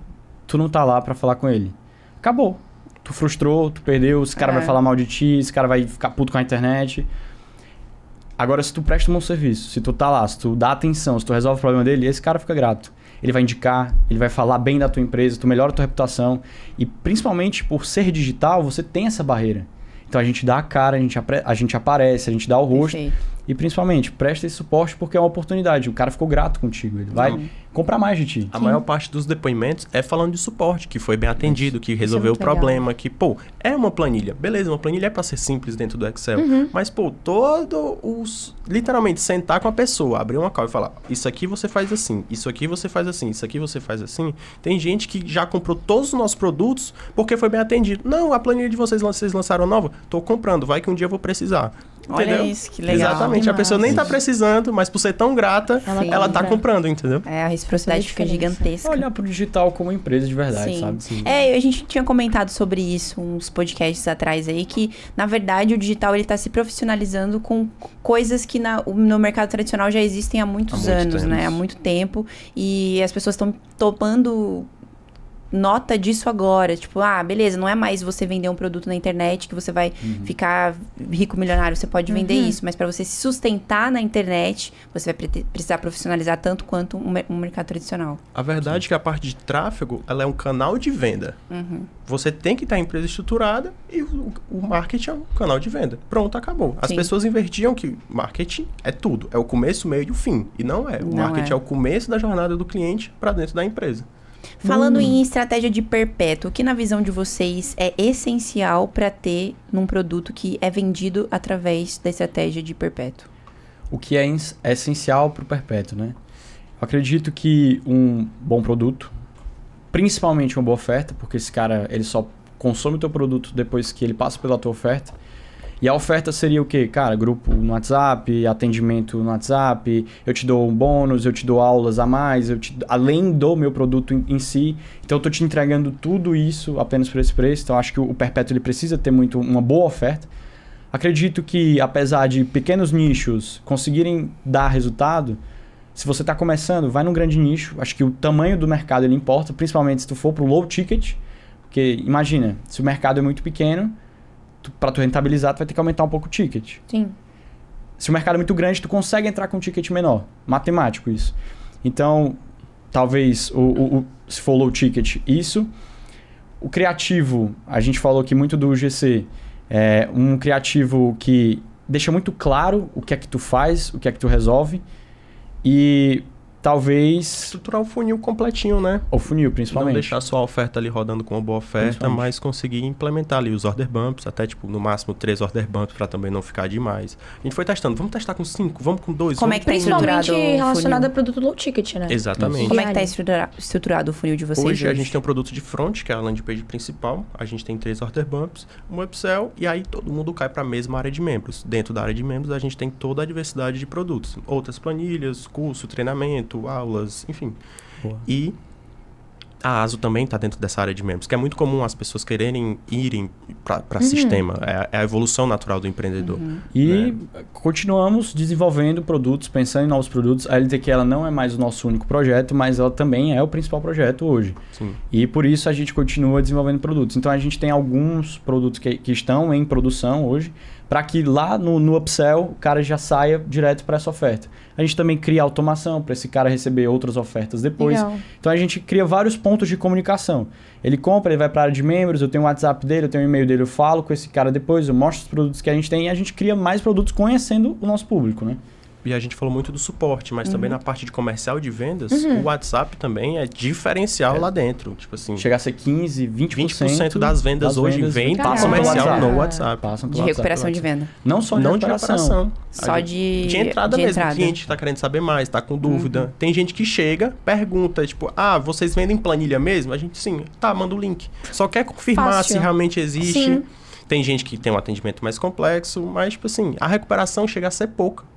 tu não tá lá pra falar com ele. Acabou. Tu frustrou, tu perdeu, esse cara vai falar mal de ti, esse cara vai ficar puto com a internet. Agora, se tu presta um bom serviço, se tu tá lá, se tu dá atenção, se tu resolve o problema dele, esse cara fica grato. Ele vai indicar, ele vai falar bem da tua empresa, tu melhora a tua reputação. E principalmente por ser digital, você tem essa barreira. Então a gente dá a cara, a gente aparece, a gente dá o rosto. Perfeito. E principalmente, presta esse suporte porque é uma oportunidade. O cara ficou grato contigo, ele vai comprar mais de ti. A maior parte dos depoimentos é falando de suporte, que foi bem atendido, que resolveu o muito legal. problema, que, pô, é uma planilha. Beleza, uma planilha é pra ser simples dentro do Excel. Mas, pô, literalmente, sentar com a pessoa, abrir uma call e falar, isso aqui você faz assim, isso aqui você faz assim, isso aqui você faz assim. Tem gente que já comprou todos os nossos produtos porque foi bem atendido. Não, a planilha de vocês lançaram nova? Tô comprando, vai que um dia eu vou precisar. Olha Entendeu? isso, que legal. Exatamente, a pessoa nem tá precisando, mas por ser tão grata, Sim. ela tá comprando, entendeu? A reciprocidade fica gigantesca. Olhar pro digital como empresa de verdade, sabe? A gente tinha comentado sobre isso uns podcasts atrás aí, que, na verdade, o digital ele tá se profissionalizando com coisas que no mercado tradicional já existem há muitos anos, né? Há muito tempo. E as pessoas estão tomando nota disso agora. Tipo, beleza, não é mais você vender um produto na internet que você vai ficar rico, milionário. Você pode vender isso, mas para você se sustentar na internet, você vai precisar profissionalizar tanto quanto um mercado tradicional. A verdade é que a parte de tráfego, ela é um canal de venda. Você tem que ter a empresa estruturada e o marketing é um canal de venda. Pronto, acabou. As pessoas invertiam que marketing é tudo. É o começo, o meio e o fim. E não é. O marketing é o começo da jornada do cliente para dentro da empresa. Falando em estratégia de perpétuo, o que na visão de vocês é essencial para ter num produto que é vendido através da estratégia de perpétuo? O que é essencial para o perpétuo, né? Eu acredito que um bom produto, principalmente uma boa oferta, porque esse cara ele só consome o teu produto depois que ele passa pela tua oferta. E a oferta seria o quê? Cara, grupo no WhatsApp, atendimento no WhatsApp, eu te dou um bônus, eu te dou aulas a mais, além do meu produto em si. Então eu tô te entregando tudo isso apenas por esse preço. Então acho que o perpétuo ele precisa ter uma boa oferta. Acredito que apesar de pequenos nichos conseguirem dar resultado, se você está começando, vai num grande nicho. Acho que o tamanho do mercado ele importa, principalmente se tu for pro low ticket. Porque imagina, se o mercado é muito pequeno, para tu rentabilizar, tu vai ter que aumentar um pouco o ticket. Sim. se o mercado é muito grande, tu consegue entrar com um ticket menor. Matemático isso. Então, talvez, se for low ticket, isso. O criativo, a gente falou aqui muito do GC. É um criativo que deixa muito claro o que é que tu faz, o que é que tu resolve. E talvez... Estruturar o funil completinho, né? O funil, principalmente. Não deixar só a oferta ali rodando com uma boa oferta, mas conseguir implementar ali os order bumps, até tipo, no máximo 3 order bumps para também não ficar demais. A gente foi testando, vamos testar com 5, vamos com 2. Como é que tá estruturado o Principalmente relacionado funil? a produto low ticket, né? Exatamente. Como é que tá estruturado o funil de vocês? Hoje a gente tem um produto de front, que é a landing page principal, a gente tem 3 order bumps, um upsell, e aí todo mundo cai para a mesma área de membros. Dentro da área de membros a gente tem toda a diversidade de produtos, outras planilhas, curso, treinamento, aulas, enfim. Boa. E a ASO também está dentro dessa área de membros, que é muito comum as pessoas quererem irem para sistema. É a evolução natural do empreendedor. E continuamos desenvolvendo produtos, pensando em novos produtos. A LTQ ela não é mais o nosso único projeto, mas ela também é o principal projeto hoje. Sim. E por isso a gente continua desenvolvendo produtos. Então a gente tem alguns produtos que estão em produção hoje, para que lá no upsell o cara já saia direto para essa oferta. A gente também cria automação para esse cara receber outras ofertas depois. Legal. Então a gente cria vários pontos de comunicação. Ele compra, ele vai para a área de membros, eu tenho o WhatsApp dele, eu tenho o e-mail dele, eu falo com esse cara depois, eu mostro os produtos que a gente tem e a gente cria mais produtos conhecendo o nosso público, né? E a gente falou muito do suporte, mas também na parte de comercial de vendas, o WhatsApp também é diferencial lá dentro. Tipo assim, Chegar a ser 15, 20% das vendas hoje vem passam pelo comercial WhatsApp. no WhatsApp. Passam pelo De WhatsApp, recuperação pelo de WhatsApp. venda. Não só de Não de recuperação. recuperação. Só de entrada de mesmo. entrada. O cliente tá querendo saber mais, tá com dúvida. Tem gente que chega, pergunta, tipo, vocês vendem planilha mesmo? A gente, sim. Tá, manda o link. Só quer confirmar Fácil. se realmente existe. Sim. Tem gente que tem um atendimento mais complexo, mas, tipo assim, a recuperação chega a ser pouca.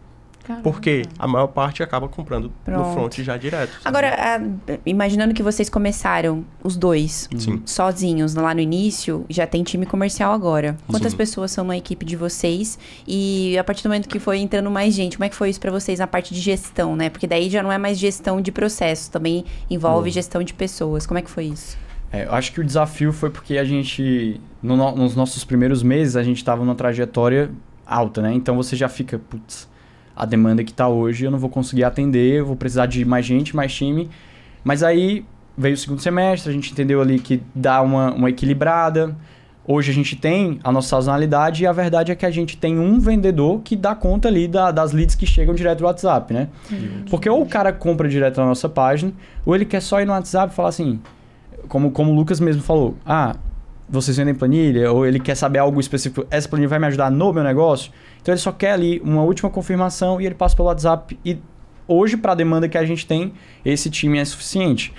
Caramba. Porque a maior parte acaba comprando Pronto. no front já direto. sabe? Agora, imaginando que vocês começaram, os dois, Sim. sozinhos lá no início, já tem time comercial agora. Quantas Sim. pessoas são na equipe de vocês? E a partir do momento que foi entrando mais gente, como é que foi isso pra vocês na parte de gestão, né? Porque daí já não é mais gestão de processos, também envolve gestão de pessoas. Como é que foi isso? Eu acho que o desafio foi porque a gente, nos nossos primeiros meses, a gente estava numa trajetória alta, né? Então você já fica, putz, a demanda que está hoje eu não vou conseguir atender, eu vou precisar de mais gente, mais time. Mas aí veio o segundo semestre, a gente entendeu ali que dá uma equilibrada. Hoje a gente tem a nossa sazonalidade e a verdade é que a gente tem um vendedor que dá conta ali das leads que chegam direto do WhatsApp, né? Porque ou o cara compra direto na nossa página, ou ele quer só ir no WhatsApp e falar assim, como o Lucas mesmo falou, vocês vendem planilha, ou ele quer saber algo específico, essa planilha vai me ajudar no meu negócio, então ele só quer ali uma última confirmação e ele passa pelo WhatsApp e hoje para a demanda que a gente tem, esse time é suficiente.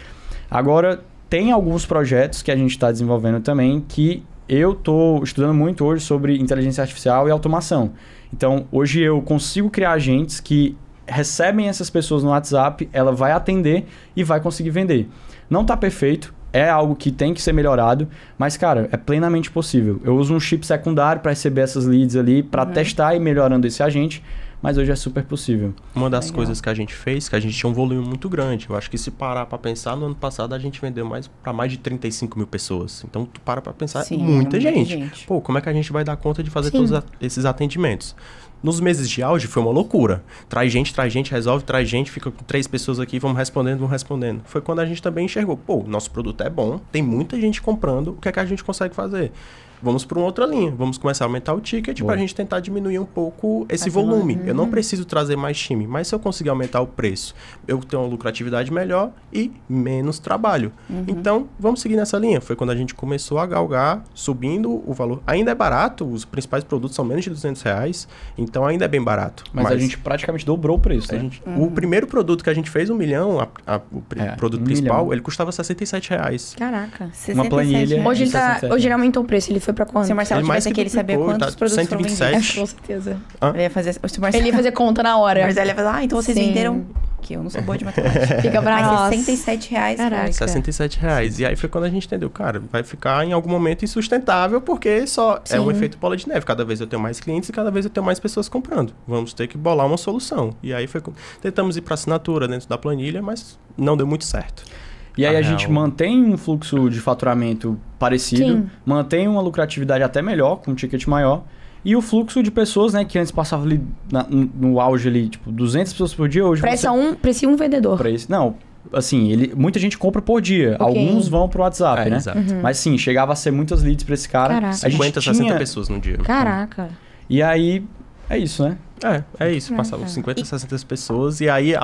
Agora, tem alguns projetos que a gente está desenvolvendo também que eu estou estudando muito hoje sobre inteligência artificial e automação. Então, hoje eu consigo criar agentes que recebem essas pessoas no WhatsApp, ela vai atender e vai conseguir vender. Não está perfeito, é algo que tem que ser melhorado, mas, cara, é plenamente possível. Eu uso um chip secundário para receber essas leads ali, para testar e ir melhorando esse agente, mas hoje é super possível. Uma das coisas que a gente fez, que a gente tinha um volume muito grande. Eu acho que se parar para pensar, no ano passado a gente vendeu para mais de 35 mil pessoas. Então, tu para pensar, Sim, muita muita gente. gente. Pô, como é que a gente vai dar conta de fazer Sim. todos esses atendimentos? Nos meses de auge foi uma loucura. Traz gente, resolve, traz gente, fica com 3 pessoas aqui, vamos respondendo. Foi quando a gente também enxergou, pô, nosso produto é bom, tem muita gente comprando, o que é que a gente consegue fazer? Vamos para uma outra linha, vamos começar a aumentar o ticket para a gente tentar diminuir um pouco esse volume. Eu não preciso trazer mais time, mas se eu conseguir aumentar o preço, eu tenho uma lucratividade melhor e menos trabalho. Então, vamos seguir nessa linha. Foi quando a gente começou a galgar, subindo o valor. Ainda é barato, os principais produtos são menos de R$200, então ainda é bem barato. Mas a gente praticamente dobrou o preço, né? O primeiro produto que a gente fez, 1 milhão, o produto 1 principal, milhão. ele custava R$67. Caraca. Uma planilha. Hoje R$67. ele aumentou o preço, ele foi pra quanto? Se o Marcelo Ele mais tivesse que aqui, ele sabia duplicou, quantos tá produtos foram 127. vendidos. Com certeza. Ele ia fazer... Se o Marcelo... Ele ia fazer conta na hora. Mas ele ia falar, então vocês Sim. venderam... Que eu não sou boa de matemática. Fica pra nós. Mas R$67. Caraca. R$67. E aí foi quando a gente entendeu, cara, vai ficar em algum momento insustentável, porque só é um efeito bola de neve. Cada vez eu tenho mais clientes e cada vez eu tenho mais pessoas comprando. Vamos ter que bolar uma solução. E aí tentamos ir para assinatura dentro da planilha, mas não deu muito certo. E aí a gente mantém um fluxo de faturamento parecido, Sim. mantém uma lucratividade até melhor, com um ticket maior, E o fluxo de pessoas, né, que antes passava ali no auge ali, tipo, 200 pessoas por dia, hoje Precisa um vendedor. Não, assim, muita gente compra por dia. Ok. Alguns vão pro WhatsApp, né? Exato. Mas sim, chegava a ser muitas leads pra esse cara. Caraca. A gente 50, 60 tinha... pessoas no dia. Caraca. E aí, é isso, né? É isso. Passavam 50, 60 pessoas. E aí,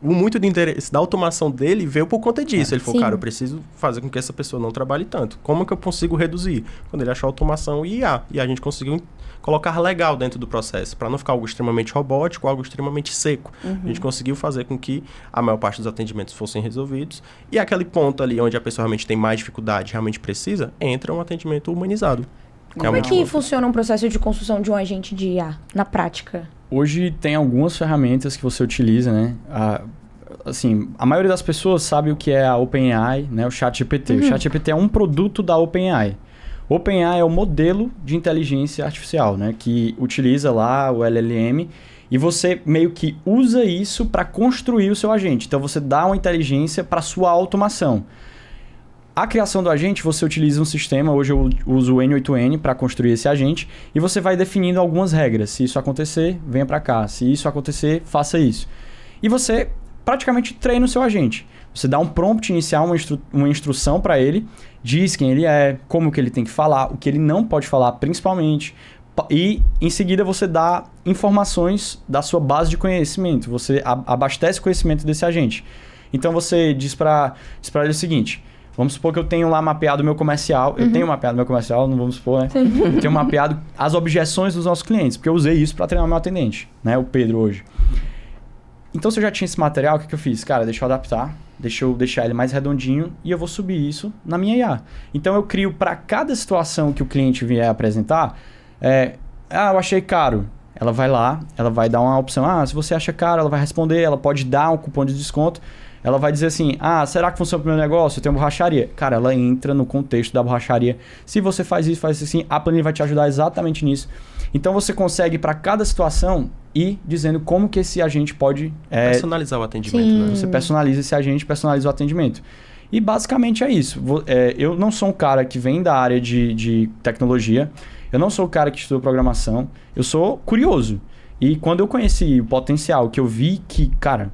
o muito de interesse da automação dele veio por conta disso. Ele falou, Sim. cara, eu preciso fazer com que essa pessoa não trabalhe tanto. Como que eu consigo reduzir? Quando ele achou automação e IA. E a gente conseguiu colocar legal dentro do processo, para não ficar algo extremamente robótico, algo extremamente seco. A gente conseguiu fazer com que a maior parte dos atendimentos fossem resolvidos. E aquele ponto ali onde a pessoa realmente tem mais dificuldade, realmente precisa, entra um atendimento humanizado. Como é que funciona um processo de construção de um agente de IA na prática? Hoje tem algumas ferramentas que você utiliza, né? Assim, a maioria das pessoas sabe o que é a OpenAI, né? O ChatGPT. O ChatGPT é um produto da OpenAI. O OpenAI é o modelo de inteligência artificial, né? Que utiliza lá o LLM e você meio que usa isso para construir o seu agente. Então, você dá uma inteligência para sua automação. A criação do agente, você utiliza um sistema, hoje eu uso o N8N para construir esse agente, e você vai definindo algumas regras. Se isso acontecer, venha para cá. Se isso acontecer, faça isso. E você praticamente treina o seu agente. Você dá um prompt inicial, uma instrução para ele, diz quem ele é, como que ele tem que falar, o que ele não pode falar principalmente, e em seguida você dá informações da sua base de conhecimento, você abastece o conhecimento desse agente. Então você diz para ele o seguinte: vamos supor que eu tenho lá mapeado o meu comercial. Eu tenho mapeado meu comercial, não vamos supor, né? Eu tenho mapeado as objeções dos nossos clientes, porque eu usei isso para treinar meu atendente, né? O Pedro hoje. Então, se eu já tinha esse material, o que eu fiz? Cara, deixa eu adaptar, deixa eu deixar ele mais redondinho e eu vou subir isso na minha IA. Então, eu crio para cada situação que o cliente vier apresentar, eu achei caro. Ela vai lá, ela vai dar uma opção. Se você acha caro, ela vai responder, ela pode dar um cupom de desconto. Ela vai dizer assim, será que funciona pro meu negócio? Eu tenho uma borracharia. Cara, ela entra no contexto da borracharia. Se você faz isso, faz assim, a planilha vai te ajudar exatamente nisso. Então, você consegue, para cada situação, ir dizendo como que esse agente pode... personalizar o atendimento, né? Você personaliza esse agente, personaliza o atendimento. E, basicamente, é isso. Eu não sou um cara que vem da área de tecnologia. Eu não sou o cara que estuda programação. Eu sou curioso. E quando eu conheci o potencial, que eu vi que, cara...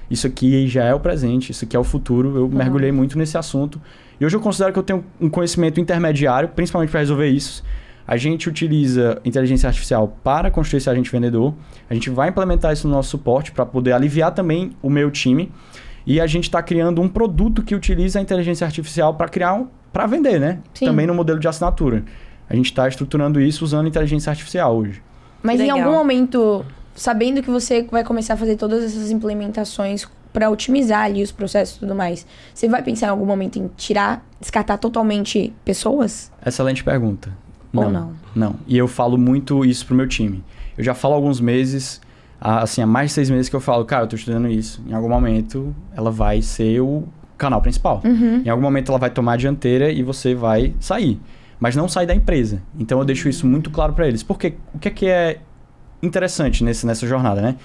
Isso aqui já é o presente, isso aqui é o futuro. Eu mergulhei muito nesse assunto. E hoje eu considero que eu tenho um conhecimento intermediário, principalmente para resolver isso. A gente utiliza inteligência artificial para construir esse agente vendedor. A gente vai implementar isso no nosso suporte para poder aliviar também o meu time. E a gente está criando um produto que utiliza a inteligência artificial para vender, né? Sim. Também no modelo de assinatura. A gente está estruturando isso usando inteligência artificial hoje. Mas em Legal. algum momento, sabendo que você vai começar a fazer todas essas implementações para otimizar ali os processos e tudo mais, você vai pensar em algum momento em descartar totalmente pessoas? Excelente pergunta. Ou não? Não. E eu falo muito isso pro meu time. Eu já falo há alguns meses, há mais de 6 meses que eu falo, cara, eu tô estudando isso. Em algum momento, ela vai ser o canal principal. Em algum momento, ela vai tomar a dianteira e você vai sair. Mas não sair da empresa. Então, eu deixo isso muito claro para eles. Porque o que é interessante nessa jornada, né?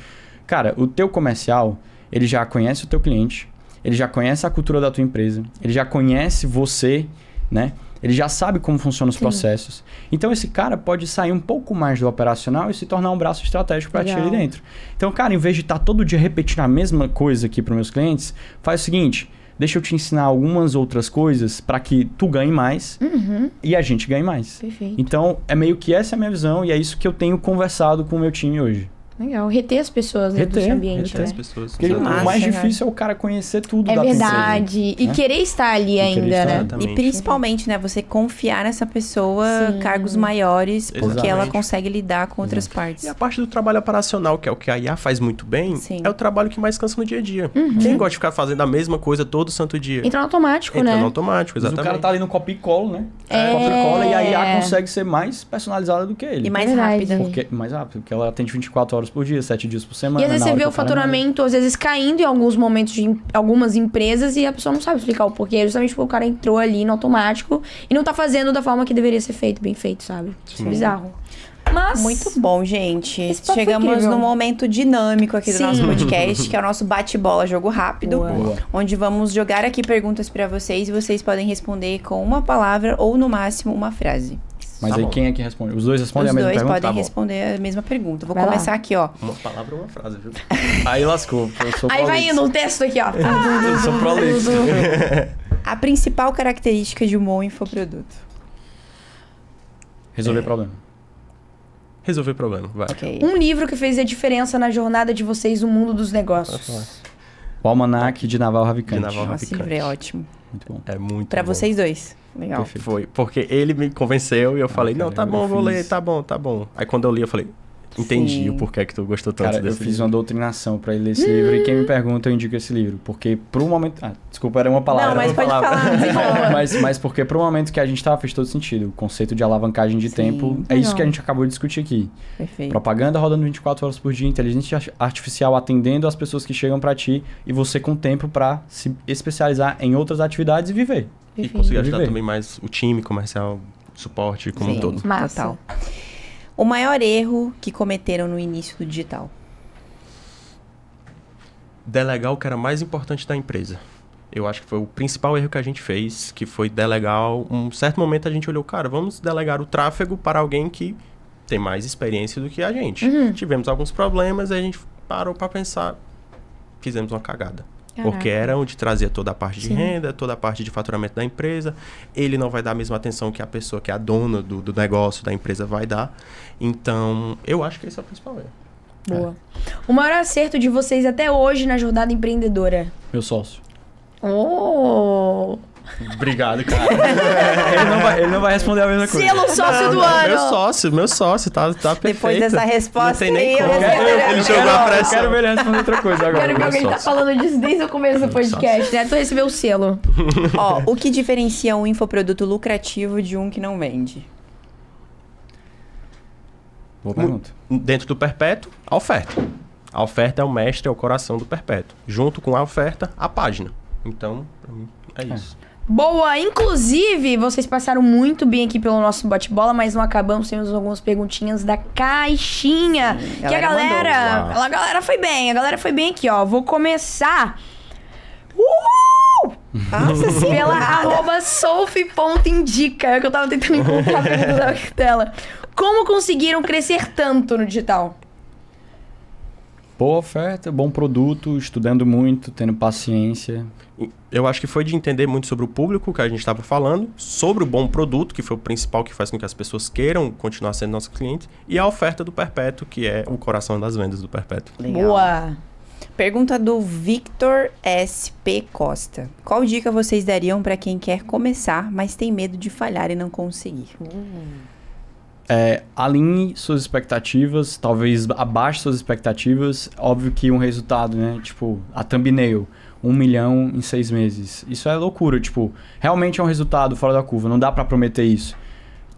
Cara, o teu comercial, ele já conhece o teu cliente, ele já conhece a cultura da tua empresa, ele já conhece você, né? Ele já sabe como funcionam os processos. Então, esse cara pode sair um pouco mais do operacional e se tornar um braço estratégico para ti ali dentro. Então, cara, em vez de estar todo dia repetindo a mesma coisa aqui para meus clientes, faz o seguinte, deixa eu te ensinar algumas outras coisas para que tu ganhe mais e a gente ganhe mais. Perfeito. Então, é meio que essa é a minha visão e é isso que eu tenho conversado com o meu time hoje. Legal. Reter as pessoas dentro desse ambiente, Reter né? as pessoas. Porque o massa, mais né? difícil é o cara conhecer tudo É da tua verdade. empresa, E né? querer estar ali ainda, querer estar, né? exatamente. E principalmente, né, você confiar nessa pessoa, Sim. cargos maiores, porque Exatamente. ela consegue lidar com outras partes. E a parte do trabalho operacional, que é o que a IA faz muito bem, Sim. é o trabalho que mais cansa no dia a dia. Quem gosta de ficar fazendo a mesma coisa todo santo dia? Entra no automático, Entra né? no automático, Mas exatamente. o cara tá ali no copia e cola, né? É. Copia e cola e a IA consegue ser mais personalizada do que ele. E mais Verdade. rápida. Mais rápido, porque ela atende 24 horas por dia, 7 dias por semana. E às vezes na você hora vê que o cara faturamento, às vezes, caindo em alguns momentos de algumas empresas e a pessoa não sabe explicar o porquê. Justamente porque o cara entrou ali no automático e não tá fazendo da forma que deveria ser feito, bem feito, sabe? Isso é bizarro. Mas... Muito bom, gente. Esse papo foi Chegamos incrível. num momento dinâmico aqui do Sim. nosso podcast, que é o nosso bate-bola, jogo rápido. Boa. Onde vamos jogar aqui perguntas pra vocês e vocês podem responder com uma palavra ou, no máximo, uma frase. Mas Tá aí bom. quem é que responde? Os dois respondem Os a mesma dois pergunta? podem Tá bom. responder a mesma pergunta. Vou Vai lá. começar aqui, ó. Uma palavra ou uma frase, viu? Aí lascou. Eu sou Aí vai prolixo. indo um texto aqui, ó. Eu sou prolixo. A principal característica de um bom infoproduto. Resolver problema. Resolver problema, vai. Ok. Um livro que fez a diferença na jornada de vocês no mundo dos negócios. O Almanac de Naval Ravikant. De Naval Nossa, esse livro é ótimo. Muito bom. É muito Pra bom. vocês dois. Legal. Perfeito. Foi, porque ele me convenceu e eu falei, cara, não, tá eu bom, vou fiz- ler, tá bom. Aí quando eu li, eu falei, entendi Sim. o porquê que tu gostou tanto Cara, eu desse fiz livro. uma doutrinação pra ele ler esse livro e quem me pergunta eu indico esse livro. Porque pro momento... Ah, desculpa, era uma palavra. Não, mas era uma pode palavra. falar. mas porque pro momento que a gente tava fez todo sentido. O conceito de alavancagem de Sim. tempo é isso que a gente acabou de discutir aqui. Perfeito. Propaganda rodando 24 horas por dia, inteligência artificial atendendo as pessoas que chegam pra ti e você com tempo pra se especializar em outras atividades e viver. E conseguir ajudar Viver. também mais o time comercial, suporte como um Sim. todo. Massa. Total. O maior erro que cometeram no início do digital. Delegar o que era mais importante da empresa. Eu acho que foi o principal erro que a gente fez, que foi delegar. Um certo momento a gente olhou, cara, vamos delegar o tráfego para alguém que tem mais experiência do que a gente. Tivemos alguns problemas, aí a gente parou para pensar, fizemos uma cagada. Porque era onde trazia toda a parte de renda, toda a parte de faturamento da empresa. Ele não vai dar a mesma atenção que a pessoa que é a dona do negócio, da empresa, vai dar. Então, eu acho que esse é o principal erro. Boa. O maior acerto de vocês até hoje na jornada empreendedora? Meu sócio. Oh! Obrigado, cara. Ele não vai responder a mesma coisa. Selo sócio do ano! Meu sócio, tá perfeito. Depois dessa resposta Não tem nem aí, eu como. respondo. Ele jogou a Eu pressão. quero ver ele responder outra coisa agora. Quero que alguém tá sócio. falando disso desde o começo do podcast, né? Tu recebeu o selo. Ó, o que diferencia um infoproduto lucrativo de um que não vende? Boa pergunta. Dentro do perpétuo, a oferta. A oferta é o mestre, é o coração do perpétuo. Junto com a oferta, a página. Então, pra mim, é isso. Boa! Inclusive, vocês passaram muito bem aqui pelo nosso bate-bola, mas não acabamos, temos algumas perguntinhas da caixinha. Que a galera mandou. a galera foi bem, aqui, ó. Vou começar Nossa pela @sofi.indica, é que eu tava tentando encontrar a pergunta da tela. Como conseguiram crescer tanto no digital? Boa oferta, bom produto, estudando muito, tendo paciência. Eu acho que foi de entender muito sobre o público que a gente estava falando, sobre o bom produto, que foi o principal que faz com que as pessoas queiram continuar sendo nossos clientes, e a oferta do perpétuo, que é o coração das vendas do perpétuo. Legal. Boa! Pergunta do Victor SP Costa. Qual dica vocês dariam para quem quer começar, mas tem medo de falhar e não conseguir? Alinhe suas expectativas, talvez abaixe suas expectativas. Óbvio que um resultado, né? Tipo, a thumbnail, 1 milhão em 6 meses. Isso é loucura, tipo, realmente é um resultado fora da curva, não dá pra prometer isso.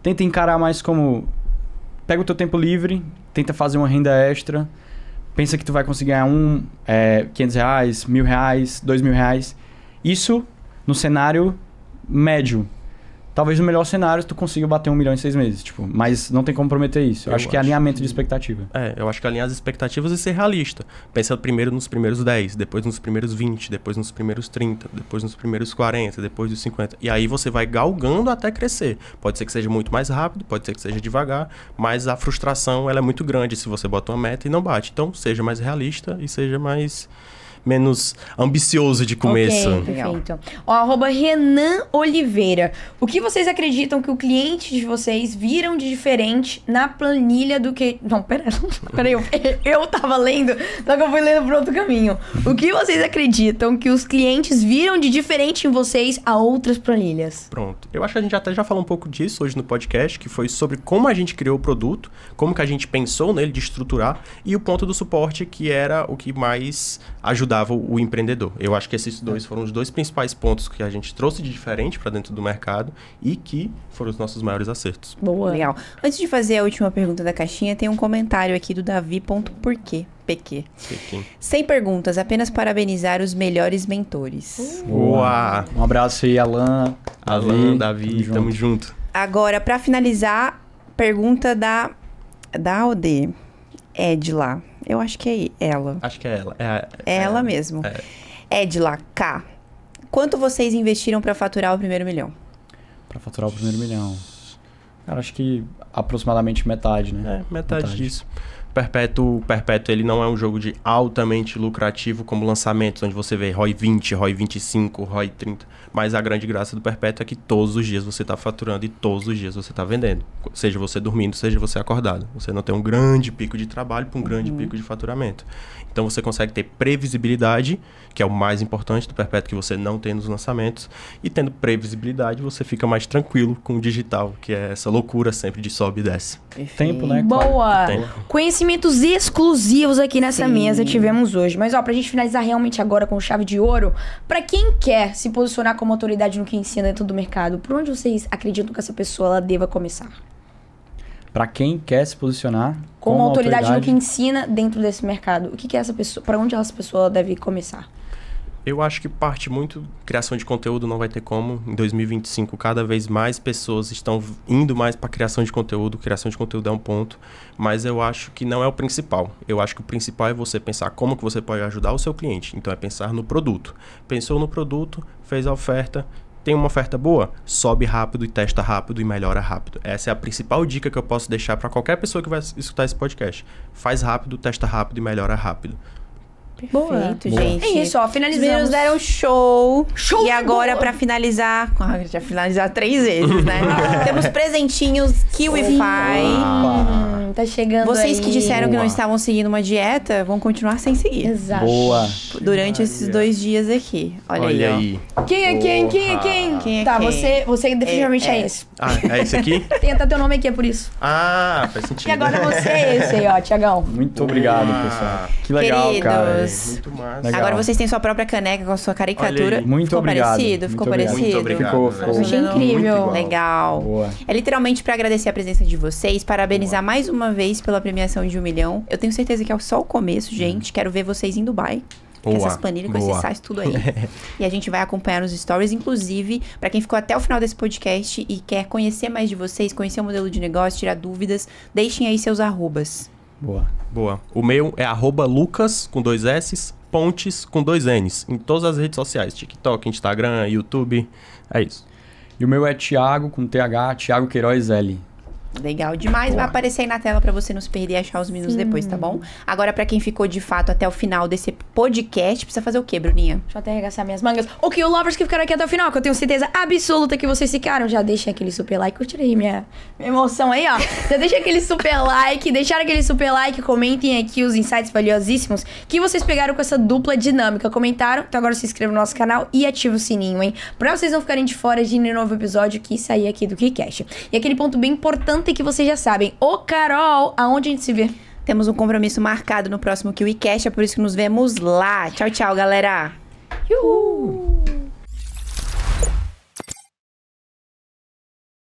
Tenta encarar mais como... Pega o teu tempo livre, tenta fazer uma renda extra, pensa que tu vai conseguir ganhar R$500, R$1.000, R$2.000. Isso no cenário médio. Talvez no melhor cenário tu consiga bater 1 milhão em 6 meses, tipo, mas não tem como prometer isso. Eu acho que é alinhamento de expectativa. Eu acho que alinhar as expectativas e ser realista. Pensa primeiro nos primeiros 10, depois nos primeiros 20, depois nos primeiros 30, depois nos primeiros 40, depois dos 50. E aí você vai galgando até crescer. Pode ser que seja muito mais rápido, pode ser que seja devagar, mas a frustração ela é muito grande se você bota uma meta e não bate. Então, seja mais realista e seja menos ambicioso de começo. Ok, perfeito. Ó, @Renan Oliveira. O que vocês acreditam que o cliente de vocês viram de diferente na planilha do que... Não, peraí, eu tava lendo, só que eu fui lendo por outro caminho. O que vocês acreditam que os clientes viram de diferente em vocês a outras planilhas? Pronto. Eu acho que a gente até já falou um pouco disso hoje no podcast, que foi sobre como a gente criou o produto, como que a gente pensou nele de estruturar, e o ponto do suporte, que era o que mais ajudava o empreendedor. Eu acho que esses dois foram os dois principais pontos que a gente trouxe de diferente para dentro do mercado e que foram os nossos maiores acertos. Boa. Legal. Antes de fazer a última pergunta da caixinha, tem um comentário aqui do Davi.porquê. PQ. Pequim. Sem perguntas, apenas parabenizar os melhores mentores. Boa! Um abraço aí, Alan, Alan, Davi, tamo junto. Agora, pra finalizar, pergunta da OD. Edla. Eu acho que é ela. Acho que é ela. É ela mesmo. Edla K. Quanto vocês investiram pra faturar o primeiro milhão? Pra faturar o primeiro milhão. Cara, acho que aproximadamente metade, né? Metade disso. Perpétuo, ele não é um jogo de altamente lucrativo como lançamentos, onde você vê ROI 20, ROI 25, ROI 30. Mas a grande graça do Perpétuo é que todos os dias você está faturando e todos os dias você está vendendo. Seja você dormindo, seja você acordado. Você não tem um grande pico de trabalho para um grande pico de faturamento. Então você consegue ter previsibilidade, que é o mais importante do Perpétuo, que você não tem nos lançamentos. E tendo previsibilidade, você fica mais tranquilo com o digital, que é essa loucura sempre de sobe e desce. Tempo, né? Boa! Tempo. Conhecimentos exclusivos aqui nessa mesa tivemos hoje. Mas, ó, pra gente finalizar realmente agora com chave de ouro, pra quem quer se posicionar como autoridade no que ensina dentro do mercado, por onde vocês acreditam que essa pessoa ela deva começar? Para quem quer se posicionar Como autoridade no que ensina dentro desse mercado, o que é essa pessoa? Para onde essa pessoa deve começar? Eu acho que parte muito... Criação de conteúdo não vai ter como. Em 2025, cada vez mais pessoas estão indo mais para criação de conteúdo. Criação de conteúdo é um ponto. Mas eu acho que não é o principal. Eu acho que o principal é você pensar como que você pode ajudar o seu cliente. Então, é pensar no produto. Pensou no produto, fez a oferta... Tem uma oferta boa? Sobe rápido e testa rápido e melhora rápido. Essa é a principal dica que eu posso deixar para qualquer pessoa que vai escutar esse podcast. Faz rápido, testa rápido e melhora rápido. Perfeito, gente. É isso, ó, Os finalizamos. meninos deram show. Show E de agora, bola. pra finalizar... Já finalizar 3 vezes, né? Temos presentinhos KiwiFi. Tá chegando Vocês aí. que disseram que não Boa. estavam seguindo uma dieta, vão continuar sem seguir. Exato. Boa. Durante esses 2 dias aqui. Olha aí, ó. Quem é quem? Quem é quem? Quem é tá, quem? você definitivamente é esse. Ah, é esse aqui? Tem até teu nome aqui, é por isso. Ah, faz sentido. E agora você é esse aí, ó, Tiagão. Muito obrigado, Boa. pessoal. Que legal, Queridos. cara. Muito massa. Legal. Agora vocês têm sua própria caneca com a sua caricatura. Olha aí. Muito Ficou obrigado. parecido? Ficou Muito obrigado. parecido? Muito obrigado. Ficou, velho. ficou. Achei incrível. Muito igual. Legal. Boa. É literalmente pra agradecer a presença de vocês, parabenizar mais uma vez pela premiação de 1 milhão. Eu tenho certeza que é só o começo, gente. Quero ver vocês em Dubai. Com Boa. essas planilhas, com Boa. esses sites, tudo aí. E a gente vai acompanhar nos stories. Inclusive, pra quem ficou até o final desse podcast e quer conhecer mais de vocês, conhecer o modelo de negócio, tirar dúvidas, deixem aí seus arrobas. Boa. Boa. O meu é @Lucas, com 2 S, Pontes, com 2 Ns. Em todas as redes sociais. TikTok, Instagram, YouTube. É isso. E o meu é Thiago, com TH, Thiago Queiroz L. Legal demais. Vai aparecer aí na tela pra você não se perder e achar os meninos depois, tá bom? Agora, pra quem ficou de fato até o final desse podcast, precisa fazer o quê, Bruninha? Deixa eu até arregaçar minhas mangas. O que o Lovers que ficaram aqui até o final, que eu tenho certeza absoluta que vocês ficaram. Já deixa aquele super like. Curte aí minha emoção aí, ó. Já deixa aquele super like. Deixaram aquele super like. Comentem aqui os insights valiosíssimos que vocês pegaram com essa dupla dinâmica. Comentaram? Então agora se inscreva no nosso canal e ativa o sininho, hein? Pra vocês não ficarem de fora de nenhum novo episódio que sair aqui do KiCast. E aquele ponto bem importante que vocês já sabem. Ô, Carol, aonde a gente se vê? Temos um compromisso marcado no próximo KiwiCast, é por isso que nos vemos lá. Tchau, tchau, galera! Uhul!